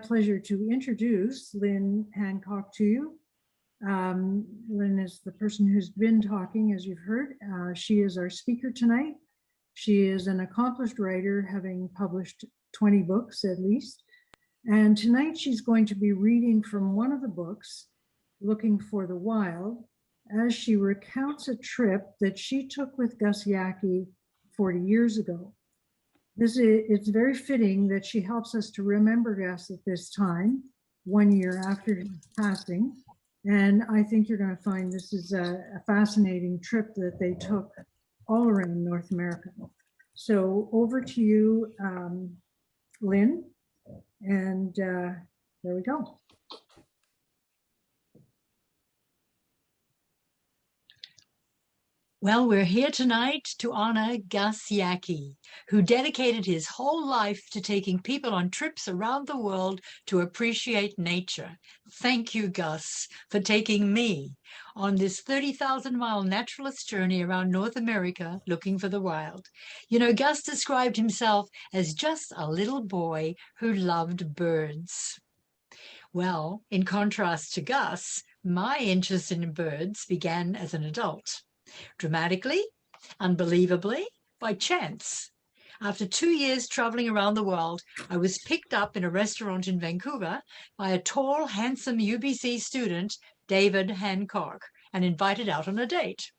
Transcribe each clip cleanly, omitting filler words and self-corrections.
Pleasure to introduce Lyn Hancock to you. Lyn is the person who's been talking, as you've heard. She is our speaker tonight. She is an accomplished writer, having published 20 books at least. And tonight she's going to be reading from one of the books, Looking for the Wild, as she recounts a trip that she took with Gus Yaki 40 years ago. It's very fitting that she helps us to remember Gus at this time, 1 year after his passing. And I think you're going to find this is a fascinating trip that they took all around North America. So over to you, Lyn, and there we go. Well, we're here tonight to honor Gus Yaki, who dedicated his whole life to taking people on trips around the world to appreciate nature. Thank you, Gus, for taking me on this 30,000-mile naturalist journey around North America looking for the wild. You know, Gus described himself as just a little boy who loved birds. Well, in contrast to Gus, my interest in birds began as an adult. Dramatically, unbelievably, by chance. After 2 years traveling around the world, I was picked up in a restaurant in Vancouver by a tall, handsome UBC student, David Hancock, and invited out on a date.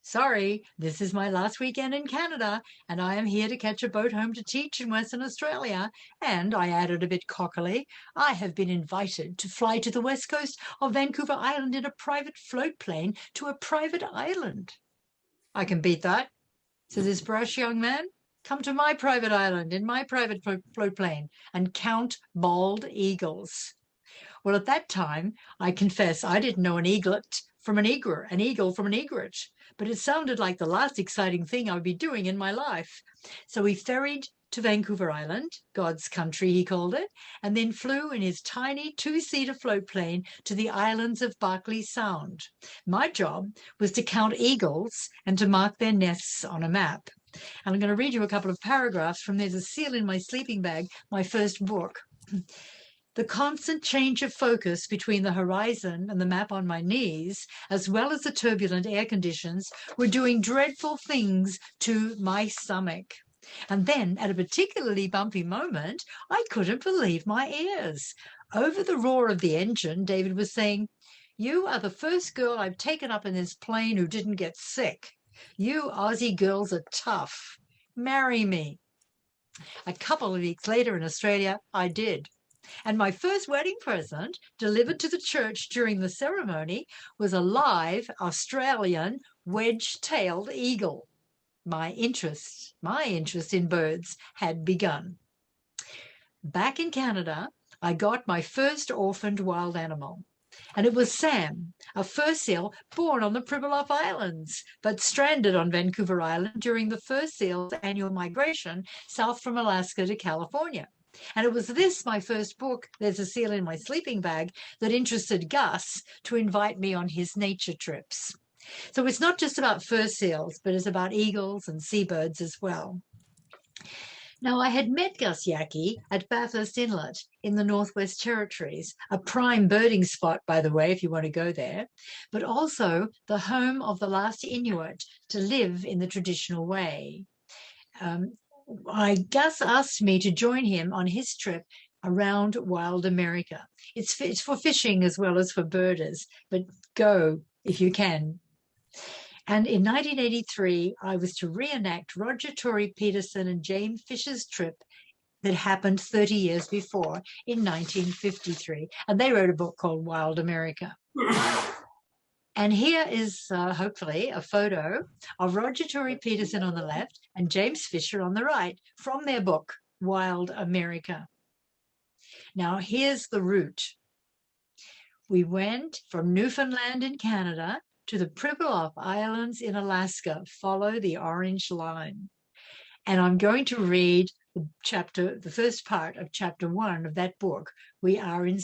Sorry, this is my last weekend in Canada, and I am here to catch a boat home to teach in Western Australia. And I added a bit cockily, I have been invited to fly to the west coast of Vancouver Island in a private float plane to a private island. I can beat that, says this brash young man. Come to my private island in my private float plane and count bald eagles. Well, at that time, I confess I didn't know an eaglet from an egret, an eagle from an egret, but it sounded like the last exciting thing I would be doing in my life. So we ferried to Vancouver Island, God's country he called it, and then flew in his tiny two-seater float plane to the islands of Barkly Sound. My job was to count eagles and to mark their nests on a map. And I'm going to read you a couple of paragraphs from There's a Seal in My Sleeping Bag, my first book. The constant change of focus between the horizon and the map on my knees, as well as the turbulent air conditions, were doing dreadful things to my stomach. And then, at a particularly bumpy moment, I couldn't believe my ears. Over the roar of the engine, David was saying, "You are the first girl I've taken up in this plane who didn't get sick. You Aussie girls are tough. Marry me." A couple of weeks later in Australia, I did. And my first wedding present, delivered to the church during the ceremony, was a live Australian wedge-tailed eagle. My interest in birds had begun. Back in Canada, I got my first orphaned wild animal. And it was Sam, a fur seal born on the Pribilof Islands, but stranded on Vancouver Island during the fur seal's annual migration south from Alaska to California. And it was this, my first book, There's a Seal in My Sleeping Bag, that interested Gus to invite me on his nature trips. So it's not just about fur seals, but it's about eagles and seabirds as well. Now, I had met Gus Yaki at Bathurst Inlet in the Northwest Territories, a prime birding spot, by the way, if you want to go there, but also the home of the last Inuit to live in the traditional way. Gus asked me to join him on his trip around wild America. It's for fishing as well as for birders, but go if you can. And in 1983, I was to reenact Roger Tory Peterson and James Fisher's trip that happened 30 years before in 1953. And they wrote a book called Wild America. And here is, hopefully, a photo of Roger Tory Peterson on the left and James Fisher on the right from their book, Wild America. Now, here's the route. We went from Newfoundland in Canada to the Pribilof Islands in Alaska. Follow the orange line. And I'm going to read the first part of chapter 1 of that book. We are in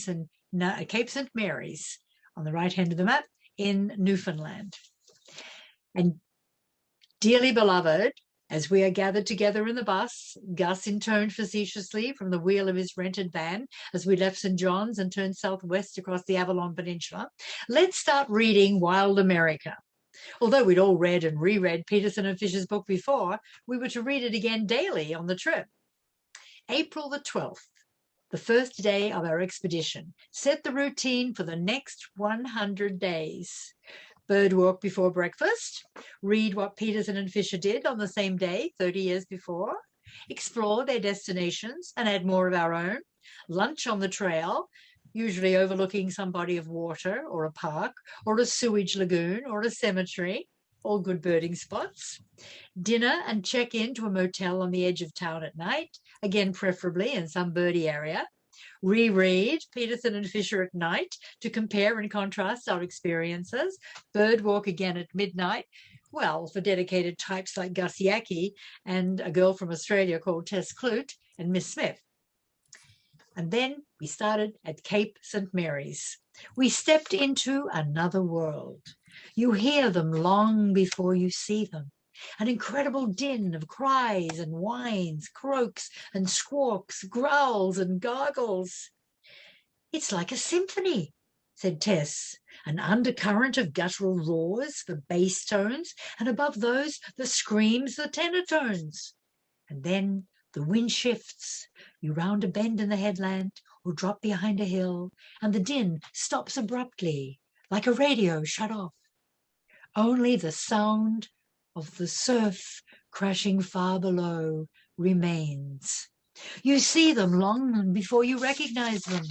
Cape St. Mary's on the right hand of the map, in Newfoundland. And dearly beloved, As we are gathered together in the bus, Gus intoned facetiously from the wheel of his rented van as we left St. John's and turned southwest across the Avalon Peninsula, let's start reading Wild America. Although we'd all read and reread Peterson and Fisher's book before, we were to read it again daily on the trip. April the 12th, the first day of our expedition, set the routine for the next 100 days. Bird walk before breakfast, read what Peterson and Fisher did on the same day 30 years before, explore their destinations and add more of our own, lunch on the trail, usually overlooking some body of water or a park or a sewage lagoon or a cemetery, all good birding spots, dinner and check in to a motel on the edge of town at night, again preferably in some birdie area, reread Peterson and Fisher at night to compare and contrast our experiences, bird walk again at midnight, well, for dedicated types like Gus Yaki and a girl from Australia called Tess Clute and Miss Smith. And then we started at Cape St. Mary's. We stepped into another world. You hear them long before you see them. An incredible din of cries and whines, croaks and squawks, growls and gargles. It's like a symphony, said Tess, an undercurrent of guttural roars, the bass tones, and above those the screams, the tenor tones. And then the wind shifts. You round a bend in the headland or drop behind a hill, and the din stops abruptly, like a radio shut off. Only the sound of the surf crashing far below remains. You see them long before you recognize them.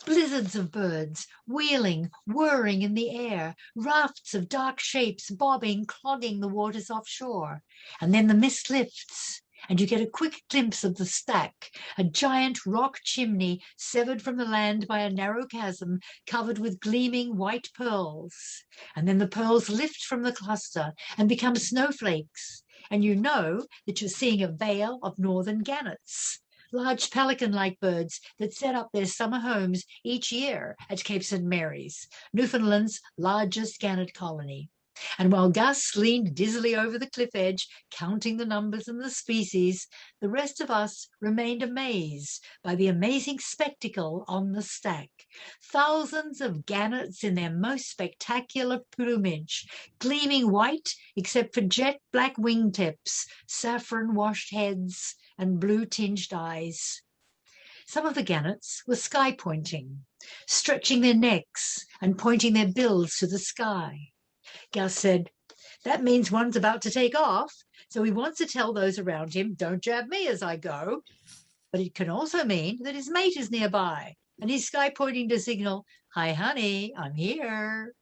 Blizzards of birds, wheeling, whirring in the air, rafts of dark shapes bobbing, clogging the waters offshore. And then the mist lifts, and you get a quick glimpse of the stack, a giant rock chimney severed from the land by a narrow chasm covered with gleaming white pearls. And then the pearls lift from the cluster and become snowflakes, and you know that you're seeing a veil of northern gannets, large pelican-like birds that set up their summer homes each year at Cape St. Mary's, Newfoundland's largest gannet colony. And while Gus leaned dizzily over the cliff edge, counting the numbers and the species, the rest of us remained amazed by the amazing spectacle on the stack. Thousands of gannets in their most spectacular plumage, gleaming white except for jet black wingtips, saffron-washed heads, and blue-tinged eyes. Some of the gannets were sky-pointing, stretching their necks and pointing their bills to the sky. Gus said, that means one's about to take off, so he wants to tell those around him, don't jab me as I go. But it can also mean that his mate is nearby, and he's sky-pointing to signal, hi, honey, I'm here.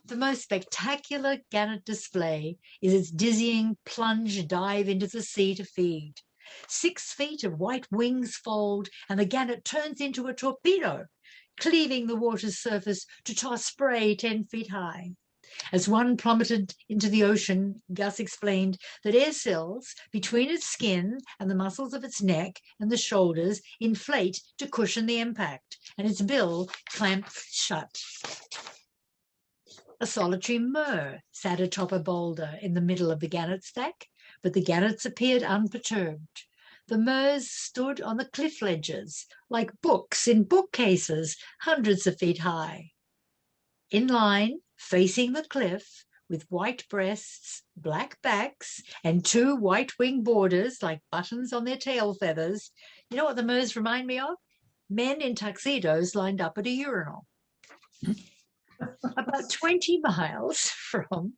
The most spectacular gannet display is its dizzying plunge dive into the sea to feed. 6 feet of white wings fold, and the gannet turns into a torpedo, cleaving the water's surface to toss spray 10 feet high. As one plummeted into the ocean, Gus explained that air cells between its skin and the muscles of its neck and the shoulders inflate to cushion the impact, and its bill clamps shut. A solitary murre sat atop a boulder in the middle of the gannet stack, but the gannets appeared unperturbed. The murres stood on the cliff ledges, like books in bookcases, hundreds of feet high. In line, facing the cliff, with white breasts, black backs, and 2 white wing borders like buttons on their tail feathers, you know what the murres remind me of? Men in tuxedos lined up at a urinal. About 20 miles from,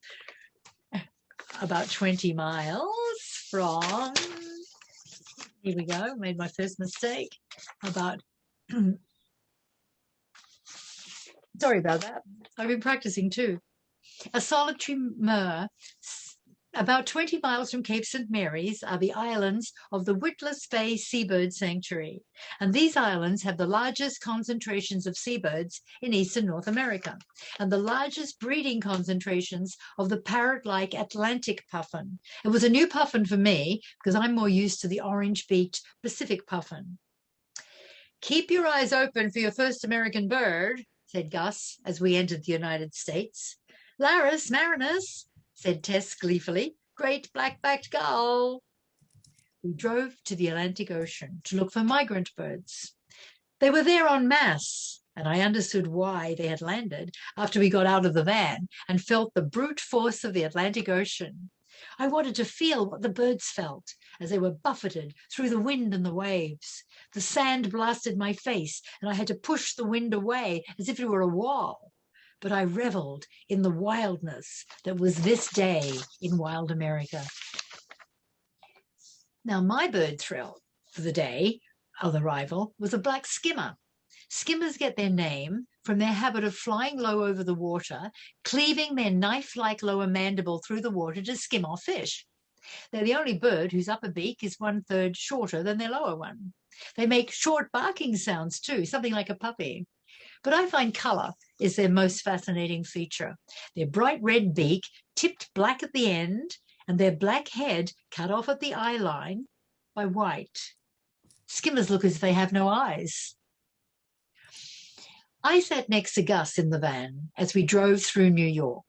here we go, made my first mistake, sorry about that, I've been practicing too. A solitary murre, about 20 miles from Cape St. Mary's, are the islands of the Witless Bay Seabird Sanctuary, and these islands have the largest concentrations of seabirds in eastern North America, and the largest breeding concentrations of the parrot-like Atlantic puffin. It was a new puffin for me, because I'm more used to the orange-beaked Pacific puffin. Keep your eyes open for your first American bird, said Gus as we entered the United States. Laris, Marinus, said Tess gleefully. Great black-backed gull. We drove to the Atlantic Ocean to look for migrant birds. They were there en masse, and I understood why they had landed after we got out of the van and felt the brute force of the Atlantic Ocean. I wanted to feel what the birds felt as they were buffeted through the wind and the waves. The sand blasted my face, and I had to push the wind away as if it were a wall. But I reveled in the wildness that was this day in wild America. Now, my bird thrill for the day of arrival was a black skimmer. Skimmers get their name from their habit of flying low over the water, cleaving their knife-like lower mandible through the water to skim off fish. They're the only bird whose upper beak is 1/3 shorter than their lower one. They make short barking sounds too, something like a puppy. But I find color is their most fascinating feature. Their bright red beak, tipped black at the end, and their black head cut off at the eye line by white. Skimmers look as if they have no eyes. I sat next to Gus in the van as we drove through New York.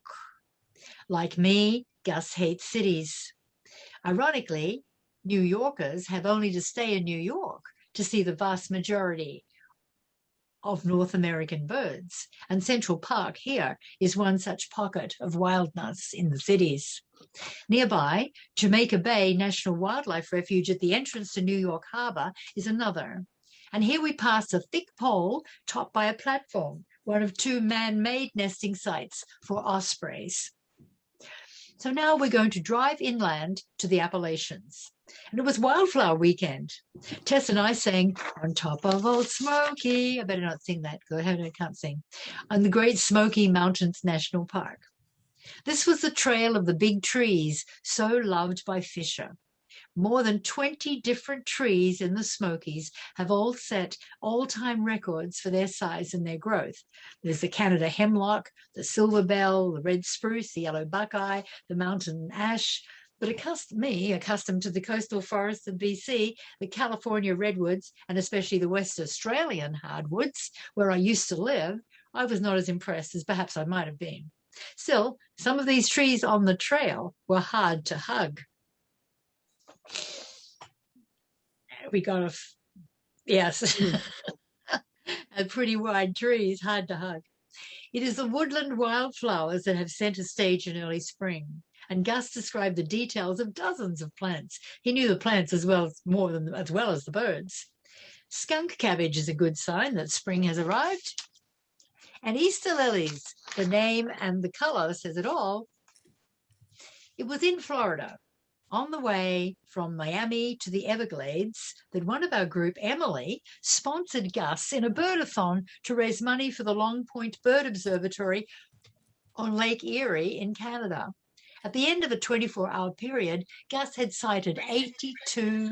Like me, Gus hates cities. Ironically, New Yorkers have only to stay in New York to see the vast majority of North American birds, and Central Park here is one such pocket of wildness in the cities. Nearby, Jamaica Bay National Wildlife Refuge at the entrance to New York Harbor is another. And here we pass a thick pole topped by a platform, one of 2 man-made nesting sites for ospreys. So now we're going to drive inland to the Appalachians. And it was Wildflower Weekend. Tess and I sang "On Top of Old Smoky." I better not sing that because I can't sing. On the Great Smoky Mountains National Park. This was the trail of the big trees so loved by Fisher. More than 20 different trees in the Smokies have all set all-time records for their size and their growth. There's the Canada hemlock, the silver bell, the red spruce, the yellow buckeye, the mountain ash. But accustomed to the coastal forests of BC, the California redwoods, and especially the West Australian hardwoods, where I used to live, I was not as impressed as perhaps I might have been. Still, some of these trees on the trail were hard to hug. We got yes, pretty wide trees, hard to hug. It is the woodland wildflowers that have center stage in early spring. And Gus described the details of dozens of plants. He knew the plants as well as the birds. Skunk cabbage is a good sign that spring has arrived. And Easter lilies, the name and the color says it all. It was in Florida, on the way from Miami to the Everglades, that one of our group, Emily, sponsored Gus in a birdathon to raise money for the Long Point Bird Observatory on Lake Erie in Canada. At the end of a 24-hour period, Gus had sighted 82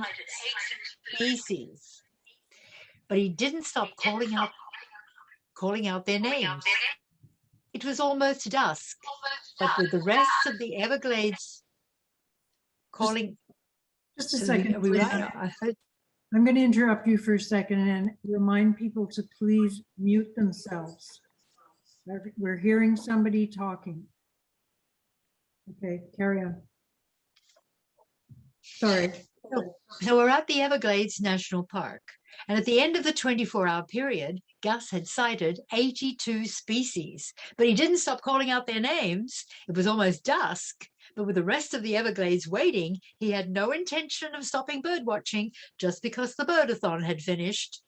species, but he didn't stop calling out their names. It was almost dusk, but with the rest of the Everglades calling... Just a second. I'm going to interrupt you for a second and remind people to please mute themselves. We're hearing somebody talking. Okay, carry on. Sorry. So we're at the Everglades National Park, and at the end of the 24-hour period, Gus had sighted 82 species, but he didn't stop calling out their names. It was almost dusk, but with the rest of the Everglades waiting, he had no intention of stopping bird watching just because the birdathon had finished.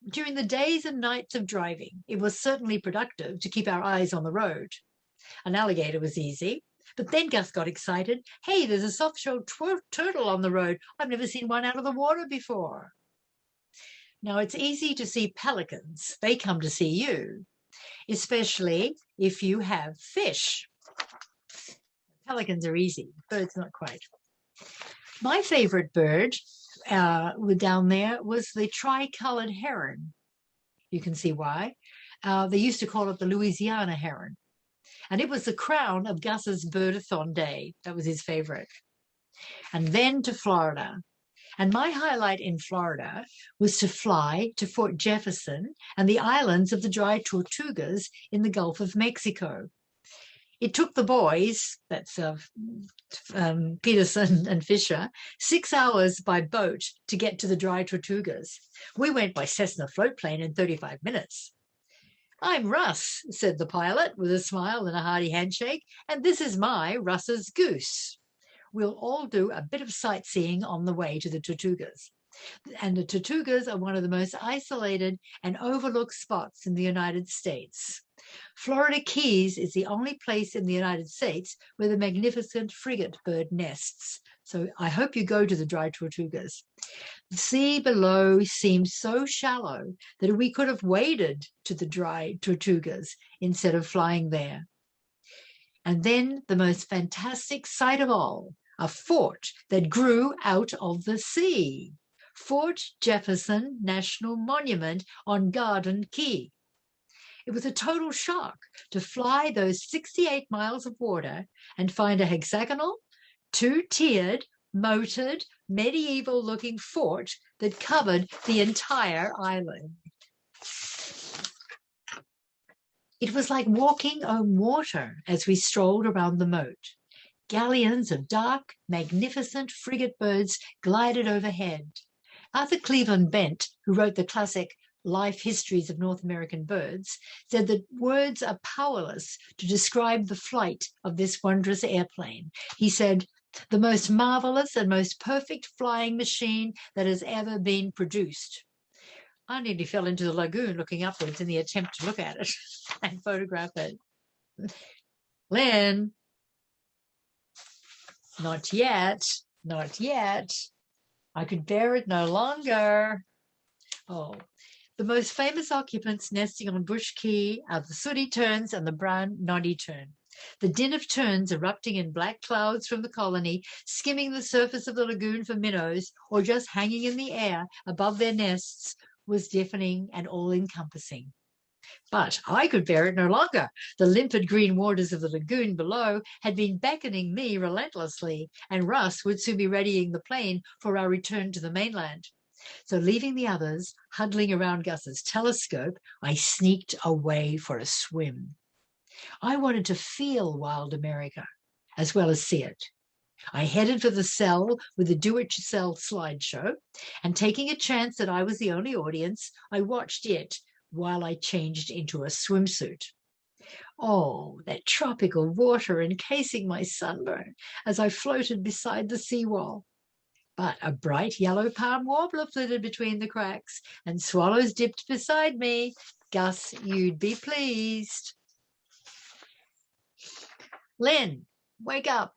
During the days and nights of driving, it was certainly productive to keep our eyes on the road. An alligator was easy, but then Gus got excited. Hey, there's a soft-shelled turtle on the road. I've never seen one out of the water before. Now, it's easy to see pelicans. They come to see you, especially if you have fish. Pelicans are easy. Birds, not quite. My favorite bird down there was the tricolored heron. You can see why. They used to call it the Louisiana heron. And it was the crown of Gus's birdathon day. That was his favorite. And then to Florida. And my highlight in Florida was to fly to Fort Jefferson and the islands of the Dry Tortugas in the Gulf of Mexico. It took the boys, that's Peterson and Fisher, 6 hours by boat to get to the dry Tortugas. We went by Cessna floatplane in 35 minutes. I'm Russ, said the pilot with a smile and a hearty handshake, and this is my Russ's goose. We'll all do a bit of sightseeing on the way to the Tortugas. And the Tortugas are one of the most isolated and overlooked spots in the United States. Florida Keys is the only place in the United States where the magnificent frigate bird nests. So I hope you go to the dry Tortugas. The sea below seemed so shallow that we could have waded to the dry Tortugas instead of flying there. And then the most fantastic sight of all, a fort that grew out of the sea. Fort Jefferson National Monument on Garden Key. It was a total shock to fly those 68 miles of water and find a hexagonal, two-tiered, moated, medieval-looking fort that covered the entire island. It was like walking on water as we strolled around the moat. Galleons of dark, magnificent frigate birds glided overhead. Arthur Cleveland Bent, who wrote the classic Life Histories of North American Birds, said that words are powerless to describe the flight of this wondrous airplane. He said, the most marvelous and most perfect flying machine that has ever been produced. I nearly fell into the lagoon looking upwards in the attempt to look at it and photograph it. Lynn, not yet, not yet. I could bear it no longer. Oh, the most famous occupants nesting on Bush Key are the sooty terns and the brown noddy tern. The din of terns erupting in black clouds from the colony, skimming the surface of the lagoon for minnows, or just hanging in the air above their nests was deafening and all-encompassing. But I could bear it no longer. The limpid green waters of the lagoon below had been beckoning me relentlessly, and Russ would soon be readying the plane for our return to the mainland. So leaving the others huddling around Gus's telescope, I sneaked away for a swim. I wanted to feel wild America as well as see it. I headed for the cell with the do-it-yourself slideshow, and taking a chance that I was the only audience, I watched it while I changed into a swimsuit. Oh, that tropical water encasing my sunburn as I floated beside the seawall. But a bright yellow palm warbler flitted between the cracks, and swallows dipped beside me. Gus, you'd be pleased. Lynn, wake up.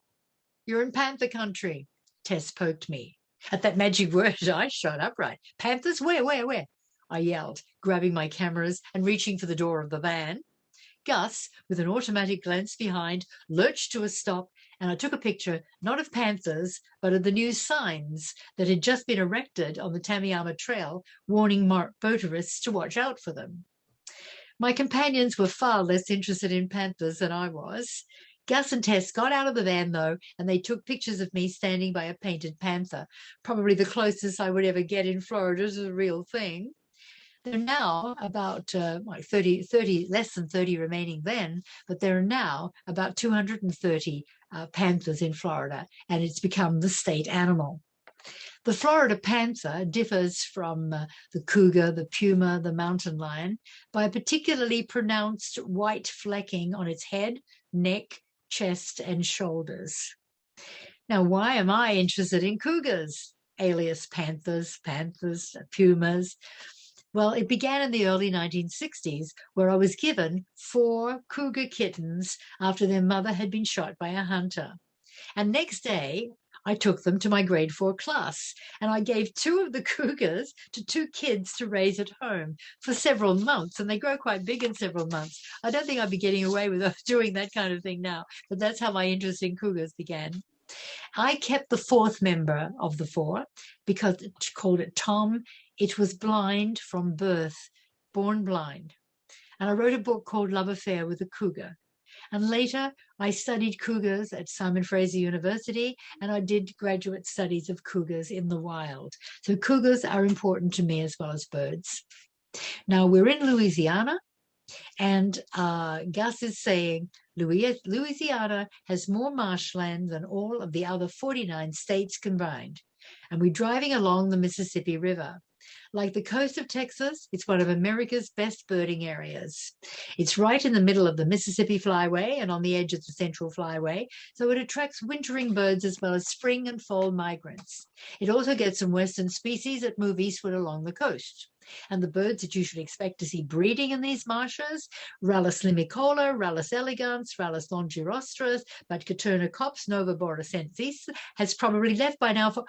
You're in Panther country. Tess poked me. At that magic word, I shot upright. Panthers? Where? I yelled, grabbing my cameras and reaching for the door of the van. Gus, with an automatic glance behind, lurched to a stop, and I took a picture, not of panthers, but of the new signs that had just been erected on the Tamiama Trail, warning motorists to watch out for them. My companions were far less interested in panthers than I was. Gus and Tess got out of the van, though, and they took pictures of me standing by a painted panther, probably the closest I would ever get in Florida to the real thing. There are now about less than 30 remaining then, but there are now about 230 panthers in Florida, and it's become the state animal. The Florida panther differs from the cougar, the puma, the mountain lion by a particularly pronounced white flecking on its head, neck, chest, and shoulders. Now, why am I interested in cougars, alias panthers, pumas? Well, it began in the early 1960s, where I was given 4 cougar kittens after their mother had been shot by a hunter. And next day, I took them to my grade 4 class, and I gave 2 of the cougars to 2 kids to raise at home for several months, and they grow quite big in several months. I don't think I'd be getting away with doing that kind of thing now, but that's how my interest in cougars began. I kept the 4th member of the 4 because it called it Tom. It was blind from birth, born blind. And I wrote a book called Love Affair with a Cougar. And later, I studied cougars at Simon Fraser University, and I did graduate studies of cougars in the wild. So cougars are important to me as well as birds. Now, we're in Louisiana, And Gus is saying Louisiana has more marshland than all of the other 49 states combined. And we're driving along the Mississippi River. Like the coast of Texas, it's one of America's best birding areas. It's right in the middle of the Mississippi Flyway and on the edge of the Central Flyway, so it attracts wintering birds as well as spring and fall migrants. It also gets some western species that move eastward along the coast. And the birds that you should expect to see breeding in these marshes, Rallus limicola, Rallus elegans, Rallus longirostris, but Caterna cops, Nova boracensis, has probably left by now for,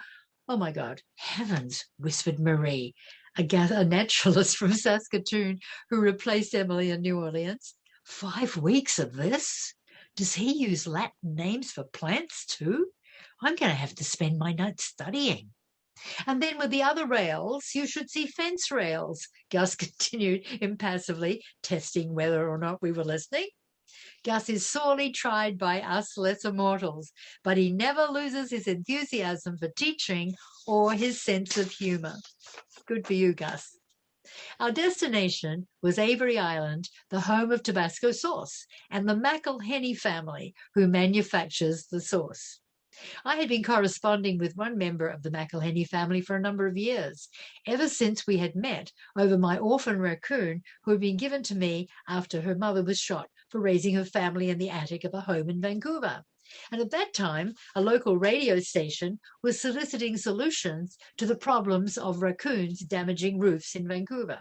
oh my God, heavens, whispered Marie, a naturalist from Saskatoon who replaced Emily in New Orleans. 5 weeks of this? Does he use Latin names for plants too? I'm going to have to spend my night studying. And then with the other rails, you should see fence rails, Gus continued impassively, testing whether or not we were listening. Gus is sorely tried by us lesser mortals, but he never loses his enthusiasm for teaching or his sense of humor. Good for you, Gus. Our destination was Avery Island, the home of Tabasco sauce, and the McElhenney family, who manufactures the sauce. I had been corresponding with one member of the McElhenney family for a number of years, ever since we had met over my orphan raccoon who had been given to me after her mother was shot for raising her family in the attic of a home in Vancouver. And at that time, a local radio station was soliciting solutions to the problems of raccoons damaging roofs in Vancouver.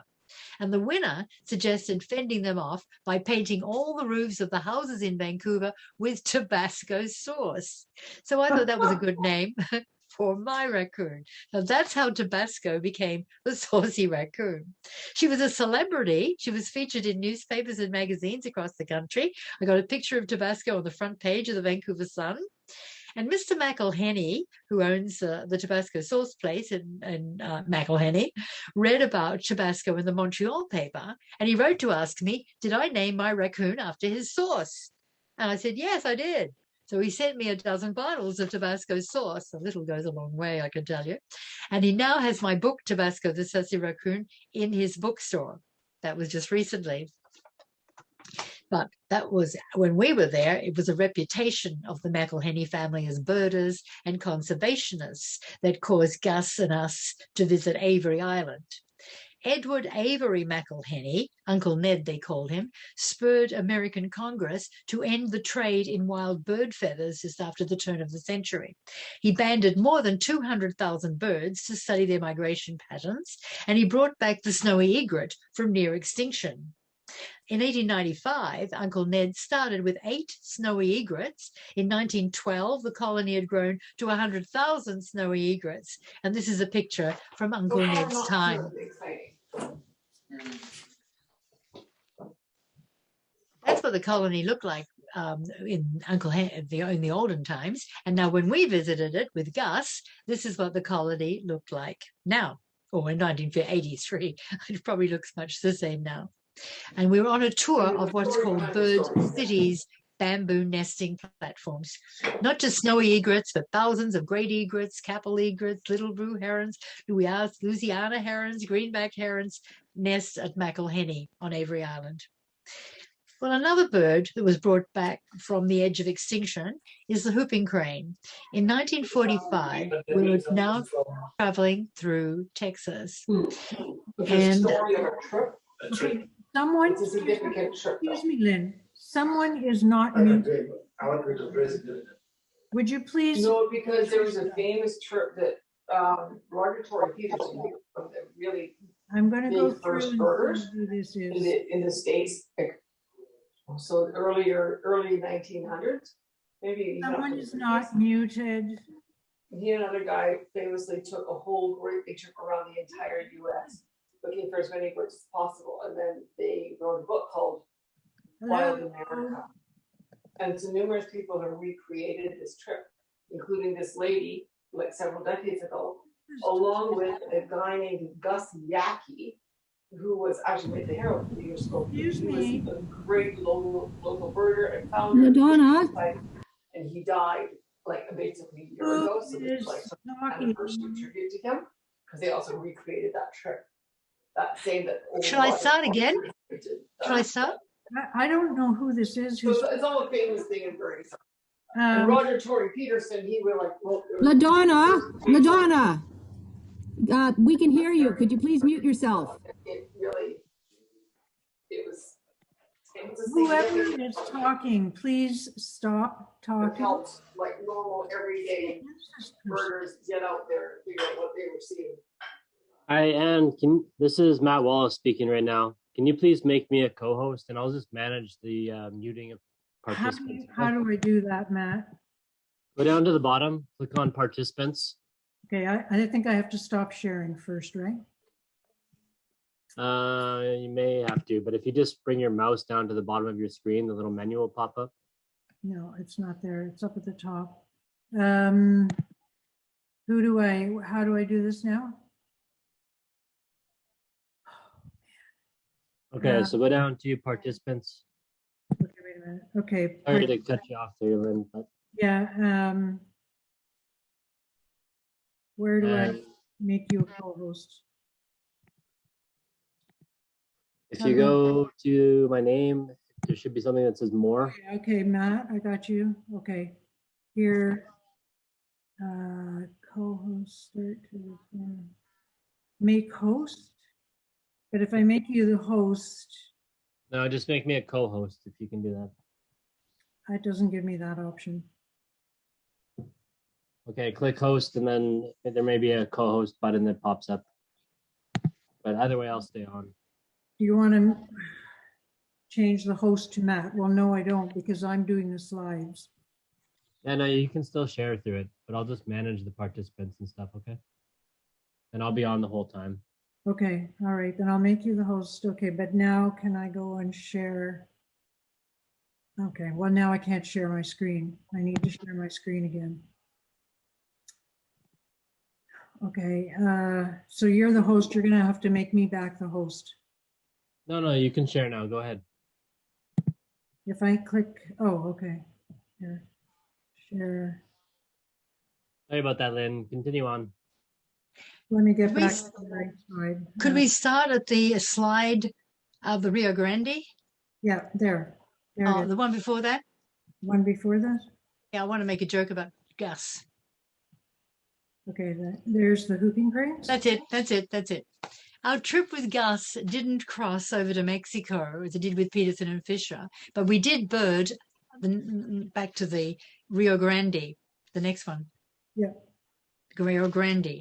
And the winner suggested fending them off by painting all the roofs of the houses in Vancouver with Tabasco sauce. So I thought that was a good name for my raccoon. Now that's how Tabasco became the saucy raccoon. She was a celebrity. She was featured in newspapers and magazines across the country. I got a picture of Tabasco on the front page of the Vancouver Sun. And Mr. McElhenney, who owns the Tabasco sauce place in McElhenney, read about Tabasco in the Montreal paper, and he wrote to ask me, did I name my raccoon after his sauce? And I said, yes, I did. So he sent me a dozen bottles of Tabasco sauce. A little goes a long way, I can tell you. And he now has my book, Tabasco the Sassy Raccoon, in his bookstore. That was just recently. But that was, when we were there, it was a reputation of the McElhenney family as birders and conservationists that caused Gus and us to visit Avery Island. Edward Avery McElhenney, Uncle Ned they called him, spurred American Congress to end the trade in wild bird feathers just after the turn of the century. He banded more than 200,000 birds to study their migration patterns, and he brought back the snowy egret from near extinction. In 1895, Uncle Ned started with 8 snowy egrets. In 1912, the colony had grown to 100,000 snowy egrets. And this is a picture from Uncle Ned's time. That's what the colony looked like in the olden times. And now when we visited it with Gus, this is what the colony looked like now, or in 1983. It probably looks much the same now. And we were on a tour of what's called Bird City's bamboo nesting platforms. Not just snowy egrets, but thousands of great egrets, capel egrets, little blue herons, Louisiana herons, greenback herons nest at McElhenney on Avery Island. Well, another bird that was brought back from the edge of extinction is the whooping crane. In 1945, we were now traveling through Texas. And someone, excuse me, Lynn, someone is not muted. Would you please? No, because there was a famous trip that Roger Torrey Peterson really. I'm going to go through who this is. In the States. So early 1900s, maybe. Someone is not muted. He and another guy famously took a whole great big trip around the entire U.S. looking for as many birds as possible, and then they wrote a book called Wild America. And so numerous people have recreated this trip, including this lady, like several decades ago, along with a guy named Gus Yaki, who was actually made the hero for the years ago. He was a great local birder and founder. Madonna. And he died like basically a year ago. So there's like some kind of personal tribute to him because they also recreated that trip. that saying that. Shall I start again? Shall I start? I don't know who this is. So it's all a famous thing in Bernie. Um, And Roger Tory Peterson, he would like. Well, LaDonna, we can hear you. Could you please mute yourself? It really, it was. Whoever is talking, please stop It talking. helped like normal everyday birders get out there and figure out what they were seeing. Hi, Anne. This is Matt Wallace speaking right now. Can you please make me a co-host, and I'll just manage the muting of participants. How do I do that, Matt? Go down to the bottom, click on participants. Okay, I think I have to stop sharing first, right? You may have to, but if you just bring your mouse down to the bottom of your screen, the little menu will pop up. No, it's not there. It's up at the top. How do I do this now? Okay, so go down to participants. Okay, wait a minute. Okay. Sorry to cut you off there, Lynn, but Yeah. Where do I make you a co-host? if you go to my name, there should be something that says more. Okay, Matt, I got you. Okay. Here, co-host, start to make host. But if I make you the host, No, just make me a co-host if you can do that. it doesn't give me that option. Okay, click host, and then there may be a co-host button that pops up. But either way, I'll stay on. Do you want to change the host to Matt? Well, no, I don't, because I'm doing the slides. Yeah, no, you can still share through it, but I'll just manage the participants and stuff, okay? And I'll be on the whole time. Okay, all right, then I'll make you the host. Okay, but now can I go and share? Okay, well, now I can't share my screen. I need to share my screen again. Okay, so you're the host. You're going to have to make me back the host. No, you can share now. Go ahead. If I click, oh, okay. Here, share. Sorry about that, Lynn. Continue on. Let me get back to the right side. Could we start at the slide of the Rio Grande? Yeah, there. There it Oh, is. the one before that? One before that? Yeah, I want to make a joke about Gus. Okay, there's the whooping cranes. That's it. Our trip with Gus didn't cross over to Mexico as it did with Peterson and Fisher, but we did bird back to the Rio Grande, the next one. Yeah. Rio Grande.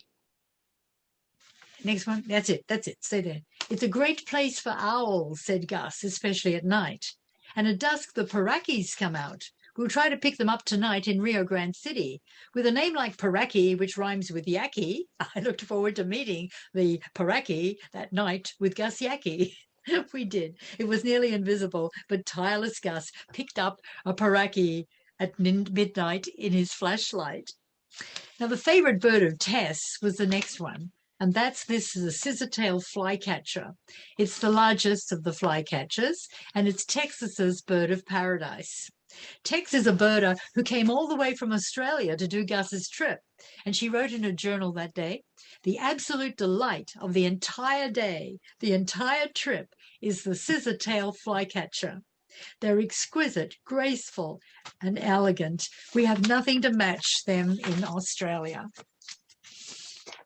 Next one. That's it. Stay there. It's a great place for owls, said Gus, especially at night. And at dusk, the Parakis come out. We'll try to pick them up tonight in Rio Grande City. With a name like Paraki, which rhymes with Yaki, I looked forward to meeting the Paraki that night with Gus Yaki. We did. It was nearly invisible, but tireless Gus picked up a Paraki at midnight in his flashlight. Now, the favorite bird of Tess was the next one. And this is a Scissortail Flycatcher. It's the largest of the flycatchers, and it's Texas's bird of paradise. Tex is a birder who came all the way from Australia to do Gus's trip. And she wrote in her journal that day, the absolute delight of the entire day, the entire trip, is the Scissortail Flycatcher. They're exquisite, graceful, and elegant. We have nothing to match them in Australia.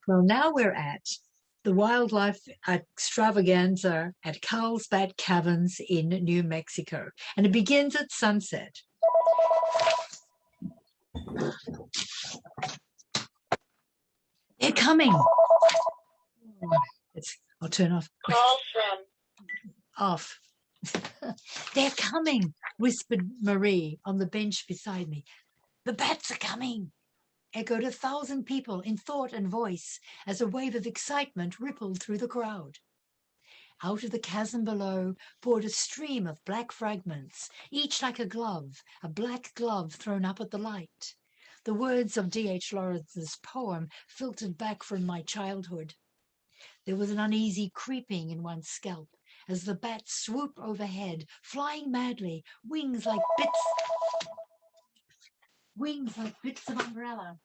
Well, now we're at the wildlife extravaganza at Carlsbad Caverns in New Mexico, and it begins at sunset. They're coming. I'll turn off. Call from. Off. They're coming, whispered Marie on the bench beside me. The bats are coming, echoed 1,000 people in thought and voice as a wave of excitement rippled through the crowd. Out of the chasm below poured a stream of black fragments, each like a black glove thrown up at the light. The words of D.H. Lawrence's poem filtered back from my childhood. There was an uneasy creeping in one's scalp as the bats swooped overhead, flying madly, wings like bits of umbrella.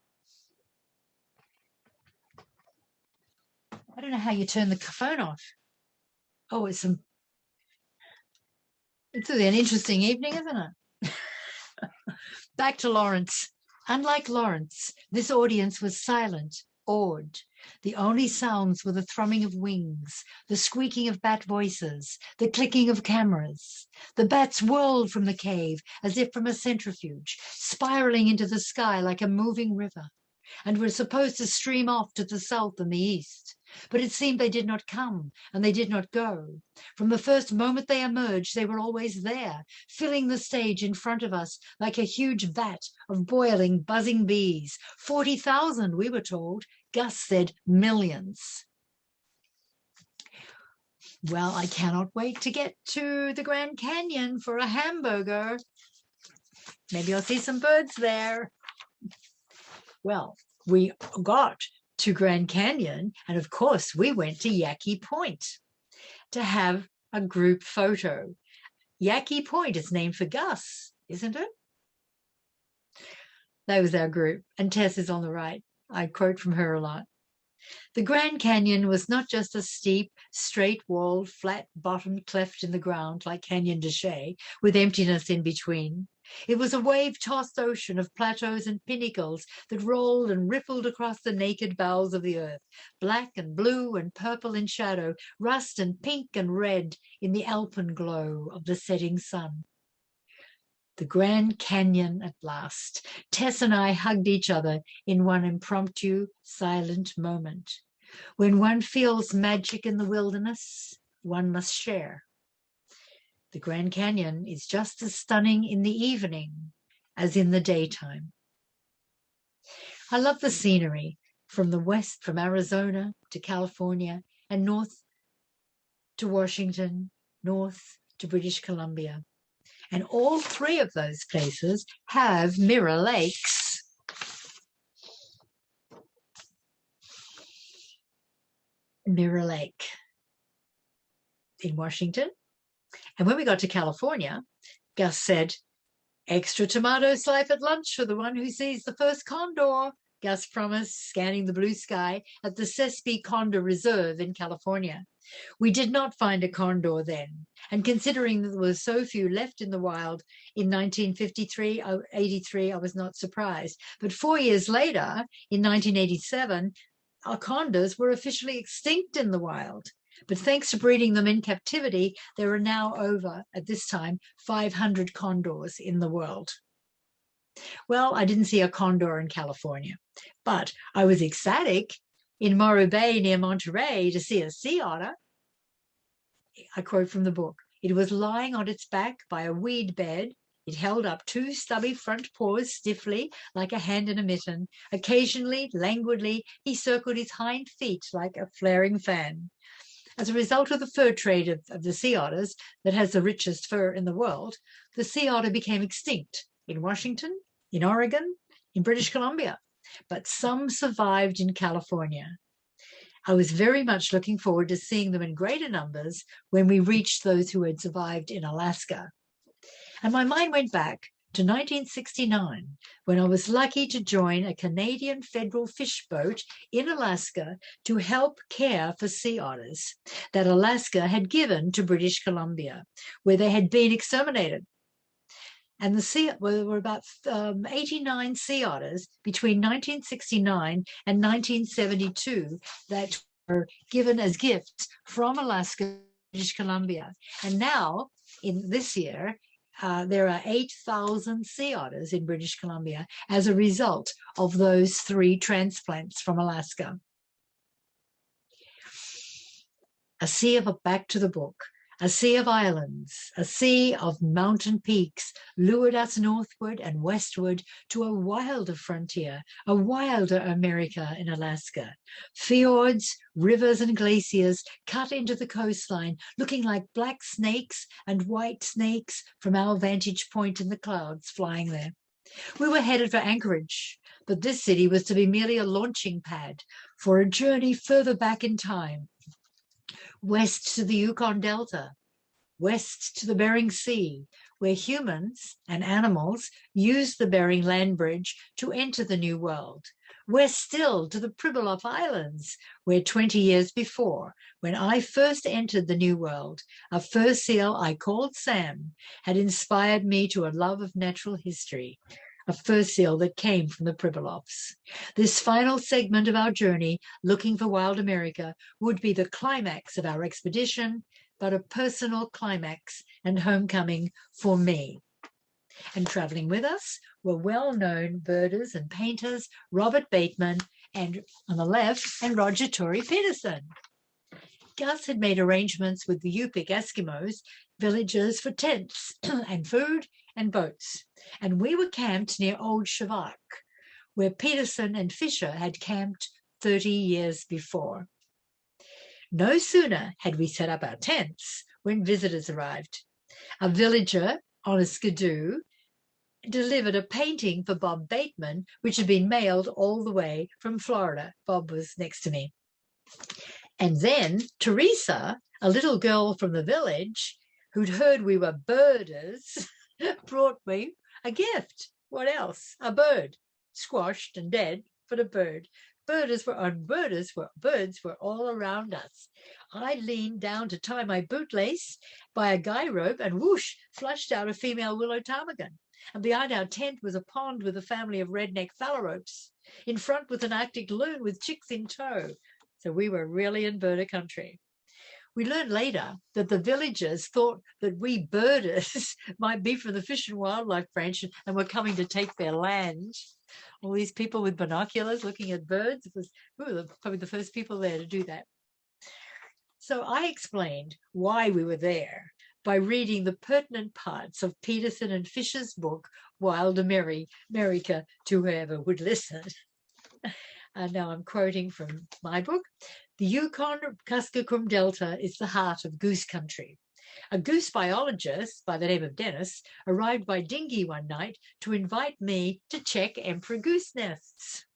I don't know how you turn the phone off. Oh, it's an interesting evening, isn't it? Back to Lawrence. Unlike Lawrence, this audience was silent, awed. The only sounds were the thrumming of wings, the squeaking of bat voices, the clicking of cameras. The bats whirled from the cave as if from a centrifuge, spiraling into the sky like a moving river, and were supposed to stream off to the south and the east. But it seemed they did not come, and they did not go. From the first moment they emerged, they were always there, filling the stage in front of us like a huge vat of boiling, buzzing bees. 40,000, we were told. Gus said millions. Well, I cannot wait to get to the Grand Canyon for a hamburger. Maybe I'll see some birds there. Well, we got to Grand Canyon, and of course we went to Yaki Point to have a group photo. Yaki Point is named for Gus, isn't it? That was our group, and Tess is on the right. I quote from her a lot. The Grand Canyon was not just a steep, straight-walled, flat-bottomed cleft in the ground like Canyon de Chelly, with emptiness in between. It was a wave-tossed ocean of plateaus and pinnacles that rolled and rippled across the naked bowels of the earth, black and blue and purple in shadow, rust and pink and red in the alpenglow of the setting sun. The Grand Canyon at last. Tess and I hugged each other in one impromptu, silent moment. When one feels magic in the wilderness, one must share. The Grand Canyon is just as stunning in the evening as in the daytime. I love the scenery from the west, from Arizona to California, and north to Washington, north to British Columbia. And all three of those places have mirror lakes. Mirror Lake in Washington. And when we got to California, Gus said, "Extra tomato slice at lunch for the one who sees the first condor," Gus promised, scanning the blue sky at the Sespe Condor Reserve in California. We did not find a condor then, and considering that there were so few left in the wild in 1983, I was not surprised. But 4 years later, in 1987, our condors were officially extinct in the wild. But thanks to breeding them in captivity, there are now over, at this time, 500 condors in the world. Well, I didn't see a condor in California, but I was ecstatic in Morro Bay near Monterey to see a sea otter. I quote from the book, "It was lying on its back by a weed bed. It held up two stubby front paws stiffly, like a hand in a mitten. Occasionally, languidly, he circled his hind feet like a flaring fan." As a result of the fur trade of the sea otters that has the richest fur in the world, the sea otter became extinct in Washington, in Oregon, in British Columbia, but some survived in California. I was very much looking forward to seeing them in greater numbers when we reached those who had survived in Alaska. And my mind went back to 1969, when I was lucky to join a Canadian federal fish boat in Alaska to help care for sea otters that Alaska had given to British Columbia, where they had been exterminated. And there were about 89 sea otters between 1969 and 1972 that were given as gifts from Alaska, British Columbia. And now, in this year, there are 8,000 sea otters in British Columbia as a result of those 3 transplants from Alaska. Back to the book. A sea of islands, a sea of mountain peaks lured us northward and westward to a wilder frontier, a wilder America in Alaska. Fjords, rivers, and glaciers cut into the coastline, looking like black snakes and white snakes from our vantage point in the clouds flying there. We were headed for Anchorage, but this city was to be merely a launching pad for a journey further back in time, west to the Yukon Delta, west to the Bering Sea, where humans and animals used the Bering Land Bridge to enter the New World. West still to the Pribilof Islands, where 20 years before, when I first entered the New World, a fur seal I called Sam had inspired me to a love of natural history, a fur seal that came from the Pribilofs. This final segment of our journey, looking for wild America, would be the climax of our expedition, but a personal climax and homecoming for me. And traveling with us were well-known birders and painters, Robert Bateman, and on the left, and Roger Tory Peterson. Gus had made arrangements with the Yupik Eskimos, villagers, for tents and food and boats. And we were camped near Old Shavak, where Peterson and Fisher had camped 30 years before. No sooner had we set up our tents when visitors arrived. A villager on a skidoo delivered a painting for Bob Bateman, which had been mailed all the way from Florida. Bob was next to me. And then Teresa, a little girl from the village who'd heard we were birders, brought me a gift. What else? A bird, squashed and dead, but a bird. Birds were all around us. I leaned down to tie my bootlace by a guy rope and whoosh, flushed out a female willow ptarmigan. And behind our tent was a pond with a family of redneck phalaropes. In front was an Arctic loon with chicks in tow. So we were really in birder country. We learned later that the villagers thought that we birders might be from the Fish and Wildlife Branch and were coming to take their land. All these people with binoculars looking at birds. We were probably the first people there to do that. So I explained why we were there by reading the pertinent parts of Peterson and Fisher's book, Wild America, to whoever would listen. And now I'm quoting from my book. The Yukon-Kuskokwim Delta is the heart of goose country. A goose biologist by the name of Dennis arrived by dinghy one night to invite me to check emperor goose nests.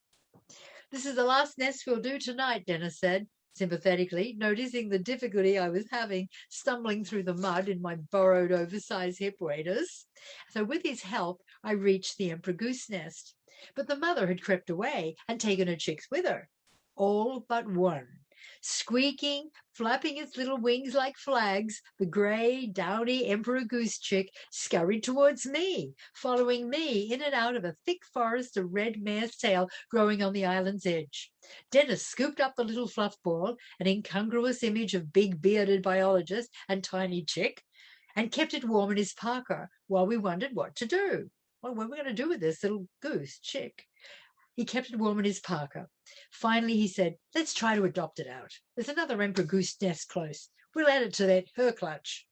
This is the last nest we'll do tonight, Dennis said, sympathetically, noticing the difficulty I was having stumbling through the mud in my borrowed oversized hip waders. So with his help, I reached the emperor goose nest. But the mother had crept away and taken her chicks with her, all but one. Squeaking, flapping its little wings like flags, the gray, downy emperor goose chick scurried towards me, following me in and out of a thick forest of red mare's tail growing on the island's edge. Dennis scooped up the little fluff ball, an incongruous image of big bearded biologist and tiny chick, and kept it warm in his parka while we wondered what to do. What were we going to do with this little goose chick? He kept it warm in his parka. Finally, he said, let's try to adopt it out. There's another emperor goose nest close. We'll add it to her clutch.